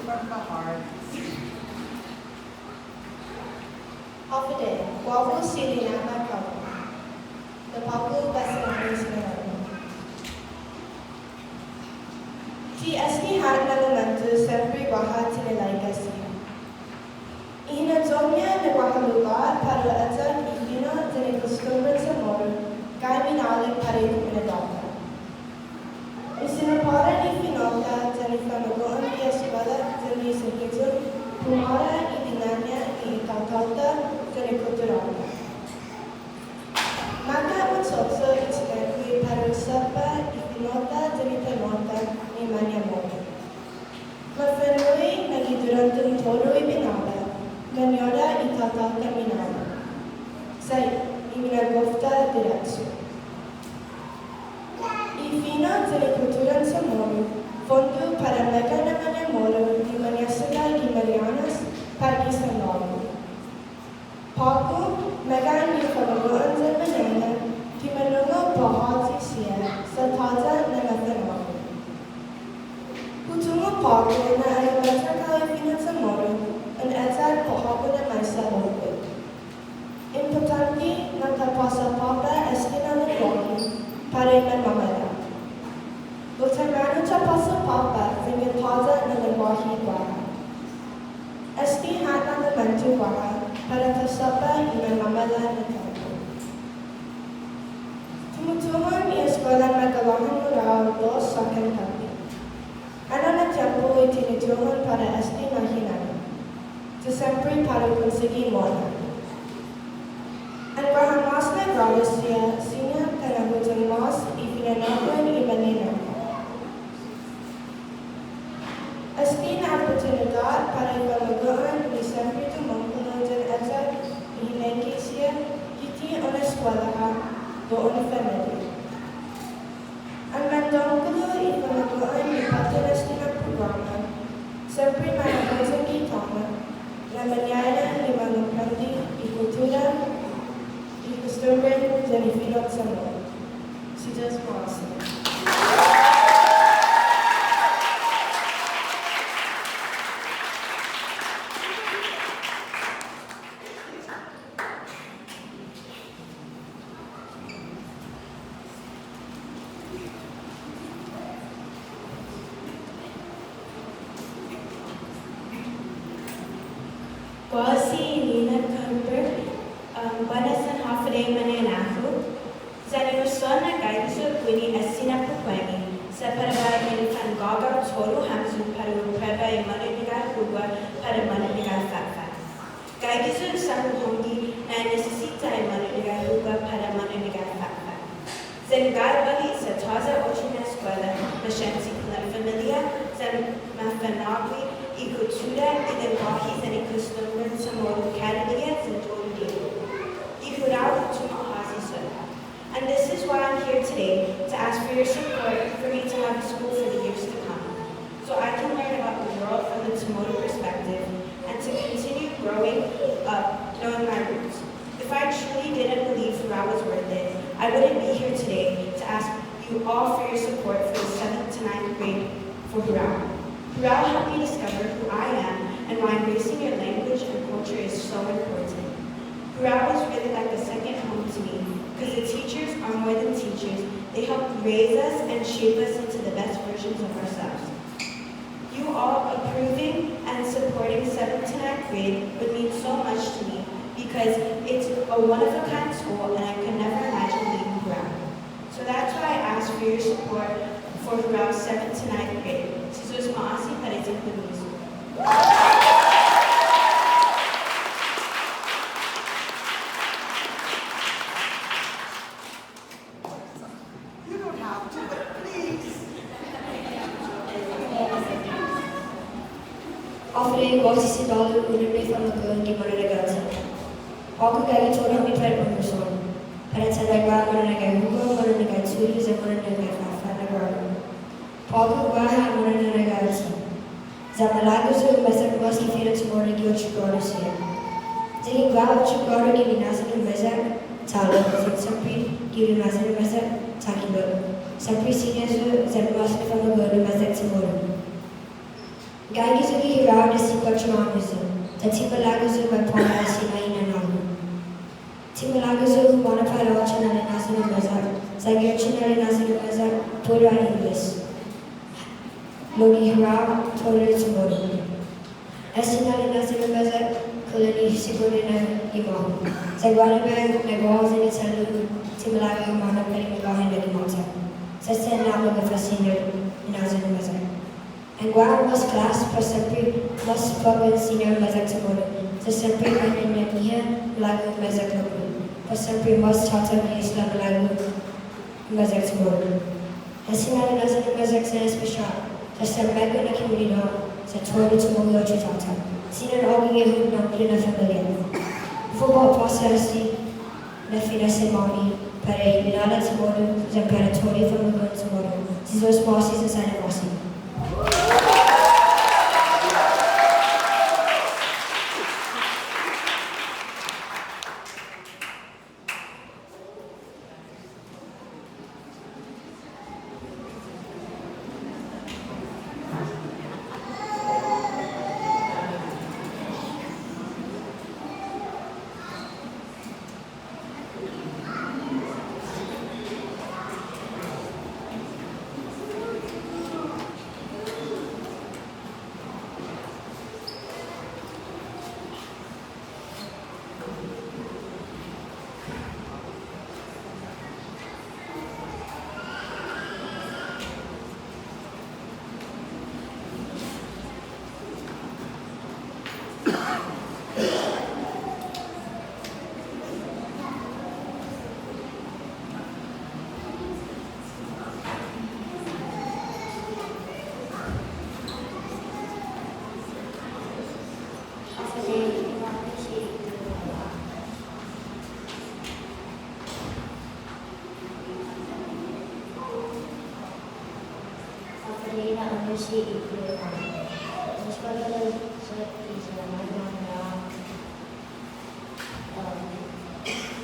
From the heart. Often, Guam City Maga'lahen, the popular Western Scenario. TSD had Nagamantu sempre bahat nilai kasi. Ihinadzomnya na Guahaluga para atat ihina din costumbres sa moro, kaya minalik para itinadata. Isinapara ni Finota din ifamagoon ni eskwela din isinkitul, pumara itinanya ni itatauta din kulturala. Maka utsotso itinagui para usapa ifinota din itanota ni Manyamoto. Mafenui nagidurantun todo ibinala, nanyoda itatauta minala. Say, iminagofta diretso. Ifina din kulturan sa moro, fondo para Maga'lahen ni Manyasala y Marianas para isang lolo. Paco, Magan ni Pamagoan sa Manana, ti manungo bahati siya sa taza na Matanamo. Kutungo Paco na ay matakay sa moro, ang etat Paco na may sa lolo. Importante na tapasa papa estina ng lolo para manmamala. Butamano tapasa papa dengan taza na lengwahi guara. Esti hata membantu guara para tersapa iman mamala na tempo. Tumutuhan ni Sekolah Maga'lahen Hurao dos akan kami. Anak na tempo itinituhan para esti mahinana. Desempre para konsegi mona. Ang bahamas na grados siya, sinya kanabutan mas ifinanapan imanina. Esti na oportunidad para ipamagaan ni sempre tumungkulo din etat ihinengki siya kiti on eskwelaha doon family. Ang mandongkulo ipamagaan ni patalas na programa sempre manabutan kitama na manyaya ni manguprandi ikultura ikusturben din ifinot sa mo. Si Diyos Mawasa. Quasi Nina Cooper, Banasan Hafade Mananahu, Zanimosona Gaisu Gwini Asina Pukwani, Separaba in Fangaga-CHamoru Hamsu Paru Preva in Mananiga Huba para Mananiga Fafa. Gaisu Sakuhongi and Necessita in Mananiga Huba para Mananiga Fafa. Zengarbali Sataza Ochina Escuela, Mashensi Plan Familia, Zem Mafanagui, Ikutura, Idengahis, and Ikustumber, Samoru, Canadians, and Jordan. Hurao-CHamoru. And this is why I'm here today, to ask for your support for me to have a school for the years Hurao. Hurao helped me discover who I am and why embracing your language and culture is so important. Hurao is really like a second home to me because the teachers are more than teachers. They help raise us and shape us into the best versions of ourselves. You all approving and supporting 7th to 9th grade would mean so much to me because it's a one-of-a-kind school and I could never imagine leaving Hurao. So that's why I asked for your support for Hurao's 7th to 9th grade. Sisos maasi para sa permiso. You don't have to, but please. After voices in dollar unity from the girl in Managazi. Aku kaya chora mi per person. Para sadagwa Managazi, Hugo Managazi, Sulis and Managazi, Fanagara. Aku kaya Managazi. Zamalagos Masak was the fear to more regular Chicago's here. Taking Guam Chicago giving Nasan and Mazak, Talo, Sapri, giving Nasan and Mazak, Takibo. Sapri seniors Zamas from the girl in Mazak. Gaigizugi Hurao de Hurao-CHamoru, the Timbalagazu by Paula Sinaina Nalu. Timbalagazu, Bonafide Orchan and Nasan and Mazak, Zagirchan and Nasan and Mazak, Tora English. Lodi Hurao, Hurao-CHamoru. Estinal and Nasan and Mazak, Kulani Sigurina Imam. Zagwanabag, Nagawaz and Salu, Timbalaga, Manapari Maga'lahen and Imota. Sassan Nama of a senior Nasan and Mazak. And Guam was class for sempre was for senior Maga'lahen. The sempre and Niha Lagu Maga'lahen. For sempre was taught of Islam Lagu Maga'lahen. As seen as an Maga'lahen special, the sempre na community the Tory to Mongol Chitata. Seen an organ not in a family. Football process na finesse mommy. Para Maga'lahen the Imperatori from the Guns Model. These were bosses and sign of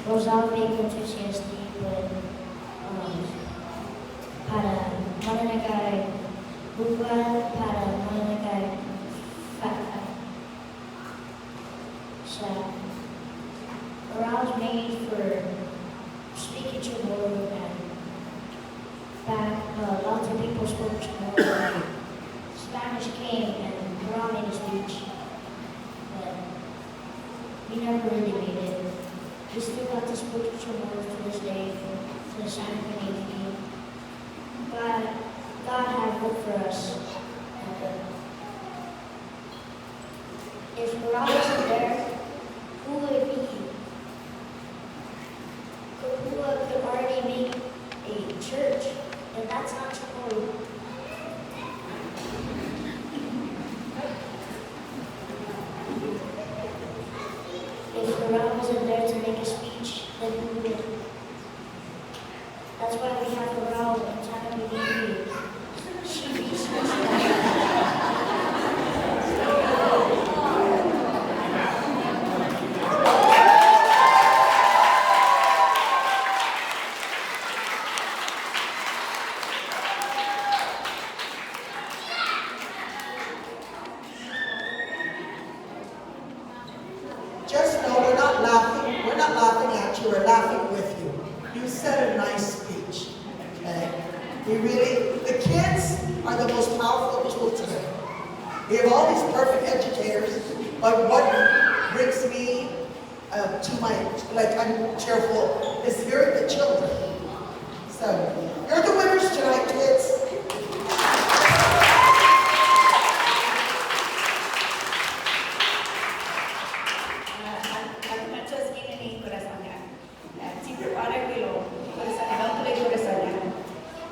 Rosal being enthusiastic with para mananagai bukan para mananagai so Hurao made for speaking Chamorro and back lots of people spoke Chamorro. Spanish came and Hurao made a speech, but we never really made it. We still got to speak Chamorro to this day for the San community. God had hope for us. And, if Hurao wasn't there, who would it be? Who could already make a church? And that's not Chamorro. If Hurao wasn't there to make a speech, then who would? That's why we have Hurao and China community. She researched that. We have all these perfect educators, but what brings me to my, I'm cheerful, is hearing the children. So, you're the winners tonight, kids.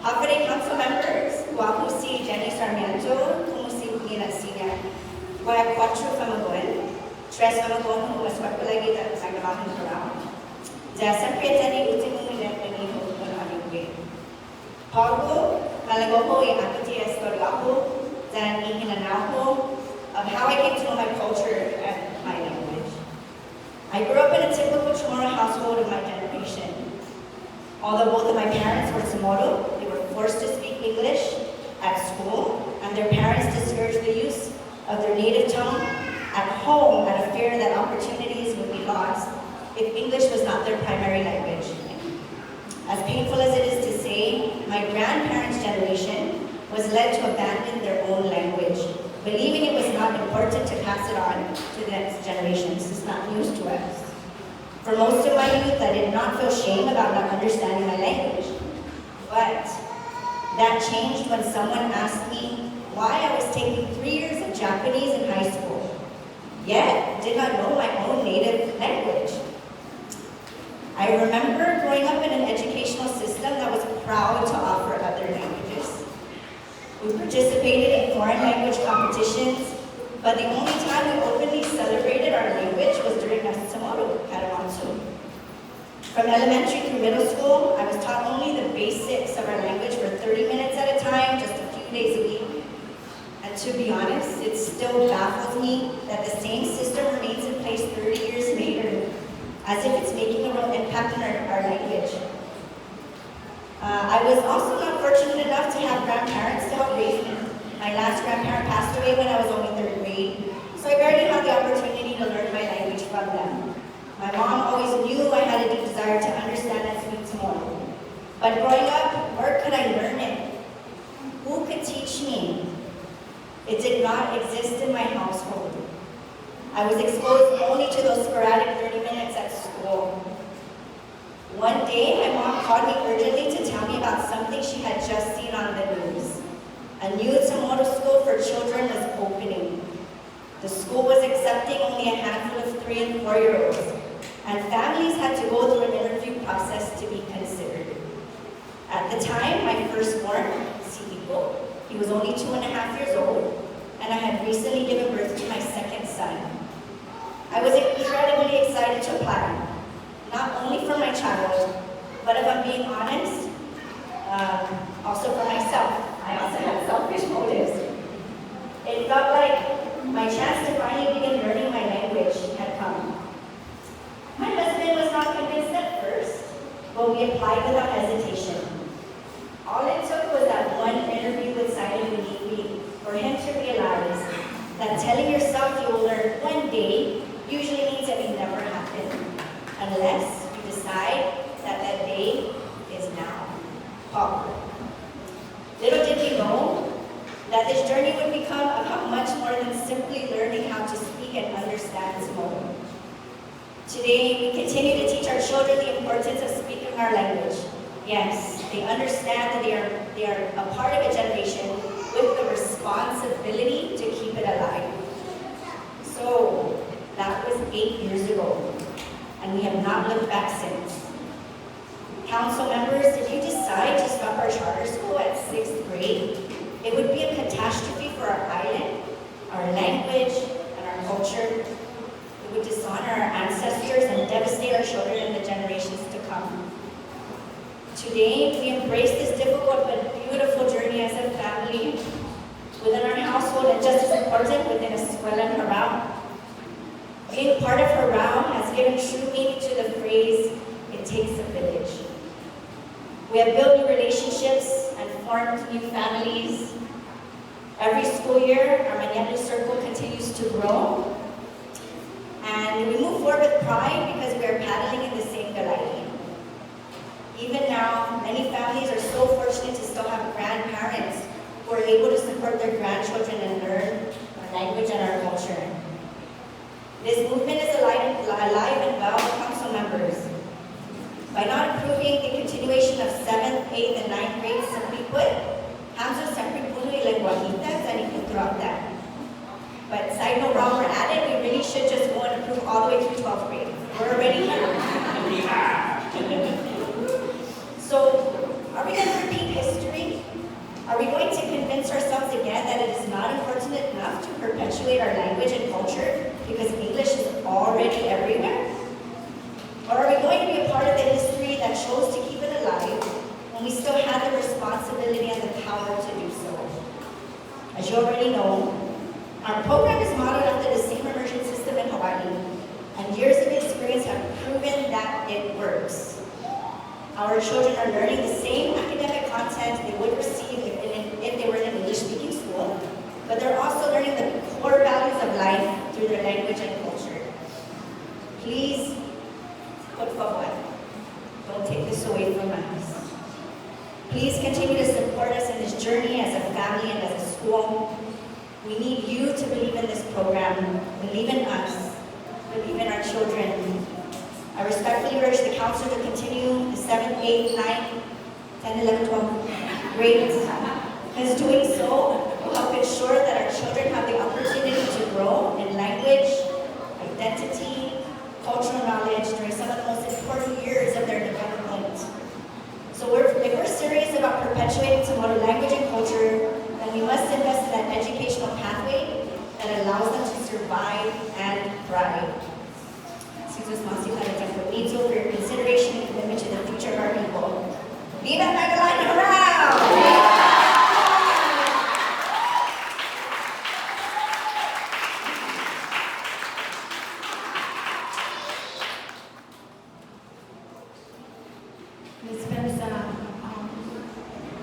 Half-day council members, Guam si Jenny Sarmiento, kumusi Ugina Senior, Guaya 4 Famagoan, Tres Famagoan kung maswak palagi at Maga'lahen Hurao. Siyempre, tani ultimo minute na niyo kung ano yung Pago, malago yung akiti estorya ko, then ihinanaw ko of how I came to know my culture and my language. I grew up in a typical Chamorro household of my generation. Although both of my parents were Chamorro, they were forced to speak English at school, and their parents discouraged the use of their native tongue at home out of fear that opportunities would be lost if English was not their primary language. As painful as it is to say, my grandparents' generation was led to abandon their own language, believing it was not important to pass it on to the next generations. It's not news to us. For most of my youth, I did not feel shame about not understanding my language. But that changed when someone asked me why I was taking 3 years of Japanese in high school, yet did not know my own native language. I remember growing up in an educational system that was proud to offer other languages. We participated in foreign language competitions, but the only time we openly celebrated our language was during Hurao-CHamoru at Hurao-CHamoru. From elementary through middle school, I was taught only the basics of our language for 30 minutes at a time, just a few days a week. And to be honest, it still baffles me that the same system remains in place 30 years later, as if it's making a real impact on our language. I was also not fortunate enough to have grandparents to help raise me. My last grandparent passed away when I was only 3rd grade, so I barely had the opportunity to learn my language from them. My mom always knew I had a deep desire to understand and speak Chamorro. But growing up, where could I learn it? Who could teach me? It did not exist in my household. I was exposed only to those sporadic 30 minutes at school. One day, my mom called me urgently to tell me about something she had just seen on the news. A new Chamorro school for children was opening. The school was accepting only a handful of 3- and 4-year-olds, and families had to go through an interview process to be considered. At the time, my firstborn, Sihiko, he was only 2.5 years old, and I had recently given birth to my second son. I was incredibly excited to apply, not only for my child, but if I'm being honest, also for myself. I also had selfish motives. It felt like my chance to finally begin learning my language had come. My husband was not convinced at first, but we applied without hesitation. All it took was that one interview with Simon beneath me for him to realize that telling yourself you will learn one day usually means it may never happen, unless you decide that that day is now. Little did we know that this journey would become about much more than simply learning how to speak and understand Chamorro. Today, we continue to teach our children the importance of speaking our language. Yes, they understand that they are a part of a generation with the responsibility to keep it alive. So, that was 8 years ago, and we have not looked back since. Council members, if you decide to stop our charter school at 6th grade, it would be a catastrophe for our island, our language, and our culture. It would dishonor our ancestors and devastate our children and the generations to come. Today, we embrace this difficult but beautiful journey as a family within our household, and just as important, within Escuela and Hurao. Being part of Hurao has given true meaning to the phrase, "It takes a village." We have built new relationships and formed new families. Every school year, our Maga'lahen circle continues to grow. And we move forward with pride because we are paddling in the same Maga'lahen. Even now, many families are so fortunate to still have grandparents who are able to support their grandchildren and learn our side note, while we're at it, we really should just go and approve all the way through 12th grade. We're already here. So, are we going to repeat history? Are we going to convince ourselves again that it is not important enough to perpetuate our language and culture because English is already everywhere? Or are we going to be a part of the history that chose to keep it alive when we still have the responsibility and the power to do so? As you already know, our program is modeled after the same immersion system in Hawaii, and years of experience have proven that it works. Our children are learning the same academic content they would receive if they were in an English-speaking school, but they're also learning the core values of life through their language and culture. Please, por favor, don't take this away from us. Please continue to support us in this journey as a family and as a school. We need you to believe in this program, believe in us, believe in our children. I respectfully urge the council to continue the 7th, 8th, 9th, 10, 11, 12 grades, because doing so will help ensure that our children have the opportunity to grow in language, identity, cultural knowledge during some of the most important years of their development. So if we're serious about perpetuating Chamorro language and culture, then we must invest in that educational pathway that allows them to survive and thrive. For your consideration and commitment to the future of our people. Viva Maga'lahen, Hurao! Dispensa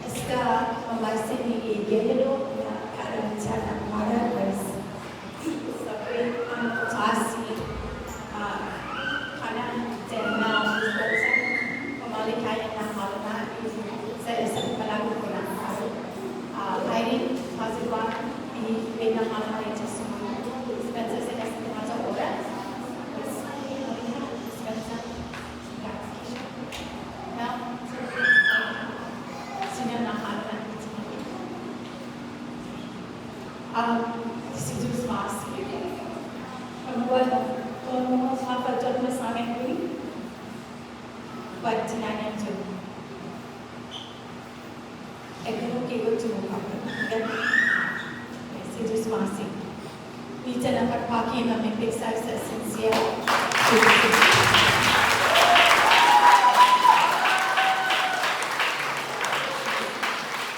esta melasini género na karantina para pues sabi ang tasi Maga'lahen na halana sa isang palago ko lang. Ayun, positive di pinahalana rin sa sumunod. Dispensa sa isang mga oras. Dispensa. Now, sino nahalana? Si Diyos Masi. Pagbuwan, kung mapagod mo sa amin ko but tinanyan to ekano kigo to si Diyos Masi. Dito na pagpaki na may pigsay sa sincere.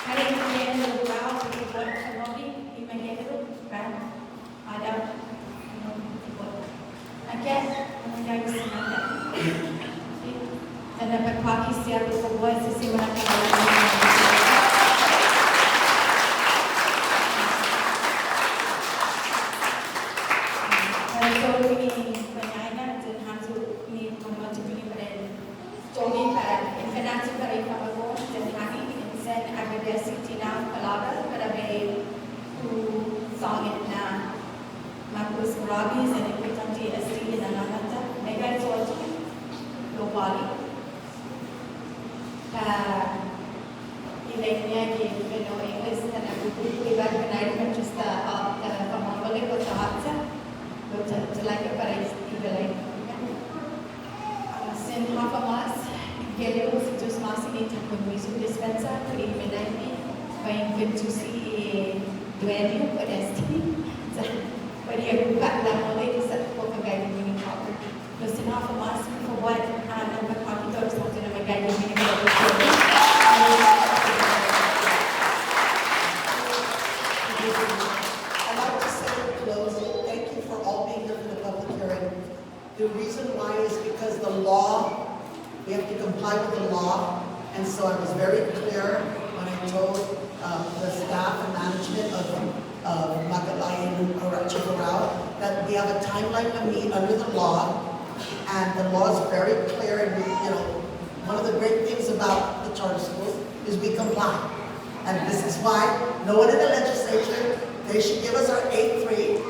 Hari ini yang berubah berubah kembali di Maga'lahen kan ada again menjadi semangat. Dan dapat pagi siap berbuat sesimpan so ini penyanyi dan hantu ini membantu ini pada jogi pada informasi pada informasi dan hari insan agradasi tina palabra pada be song na Marcus Rabi dan importanti asli dan namanya mega jogi global. Ilainya di Inggris dan aku ibarat menaikkan justa pembangunan kota Hatta, kota Jelaka pada Ilai. Sen Hafamas, Gelero Situs Masi ni takut misu dispensa kiri menaiki, baik bentusi duelio pada sini. Pada yang buka dalam mulai disat kota gaya ini kau. Sen Hafamas buat nampak kau terus macam nama gaya ini. I'd like to say in closing, thank you for all being here for the public hearing. The reason why is because the law, we have to comply with the law, and so I was very clear when I told the staff and management of Maga'lahen and Hurao-CHamoru that we have a timeline to meet under the law, and the law is very clear, and one of the great things about the charter schools is we comply. And this is why no one in the legislature, they should give us our 8-3.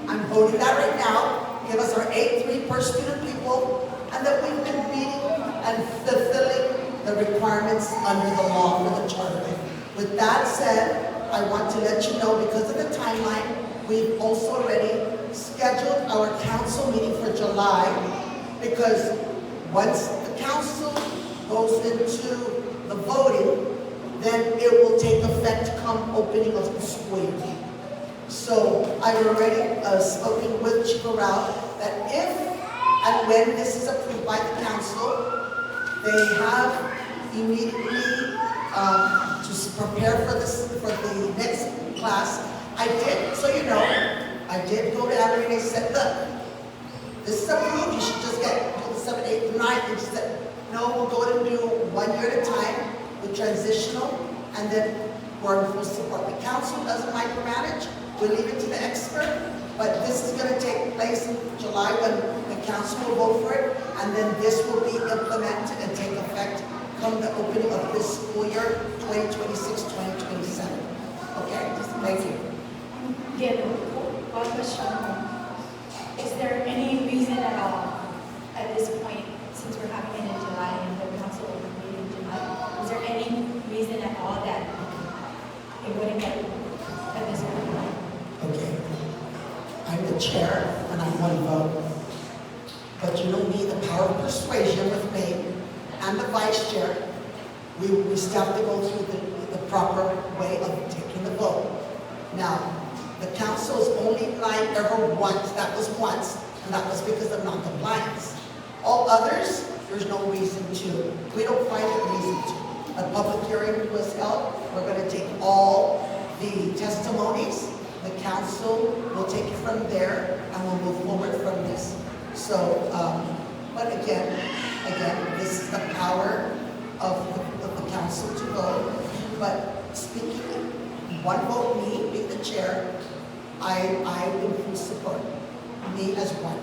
I'm voting that right now. Give us our 8-3 per student pupil, and that we've been meeting and fulfilling the requirements under the law for the charter. With that said, I want to let you know, because of the timeline, we've also already scheduled our council meeting for July because once the council goes into the voting, then it will take effect come opening of the school year. So I've already spoken with Chief Hurao that if and when this is approved by the council, they have immediately to prepare for the next class. I did, so you know, I did go to Adelaide and I said, look, this is approved, you should just get 7, 8, 9. And she said, no, we'll go and do 1 year at a time with transitional, and then we're in full support. The council doesn't micromanage, we leave it to the expert, but this is going to take place in July when the council will vote for it, and then this will be implemented and take effect come the opening of this school year, 2026-2027. Okay, thank you. Again, one question. Is there any reason at all at this point, since we're having it in July and the council will meet in July, is there any reason at all that it wouldn't get at this point? Okay. I'm the chair and I'm one vote. But you know me, the power of persuasion with me and the vice chair, we still have to go through the proper way of taking the vote. Now, the council's only line ever once, that was once, and that was because of non-compliance. All others, there's no reason to. We don't find a reason to. A public hearing was held. We're going to take all the testimonies. The council will take it from there, and we'll move forward from this. So, but again, this is the power of the council to vote. But speaking, one vote, me being the chair, I will full support. Me as one.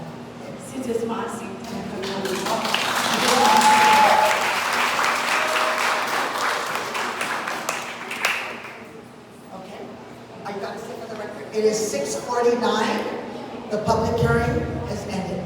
Since it's Marcy, Okay, I got to say for the record, it is 6:49. The public hearing has ended.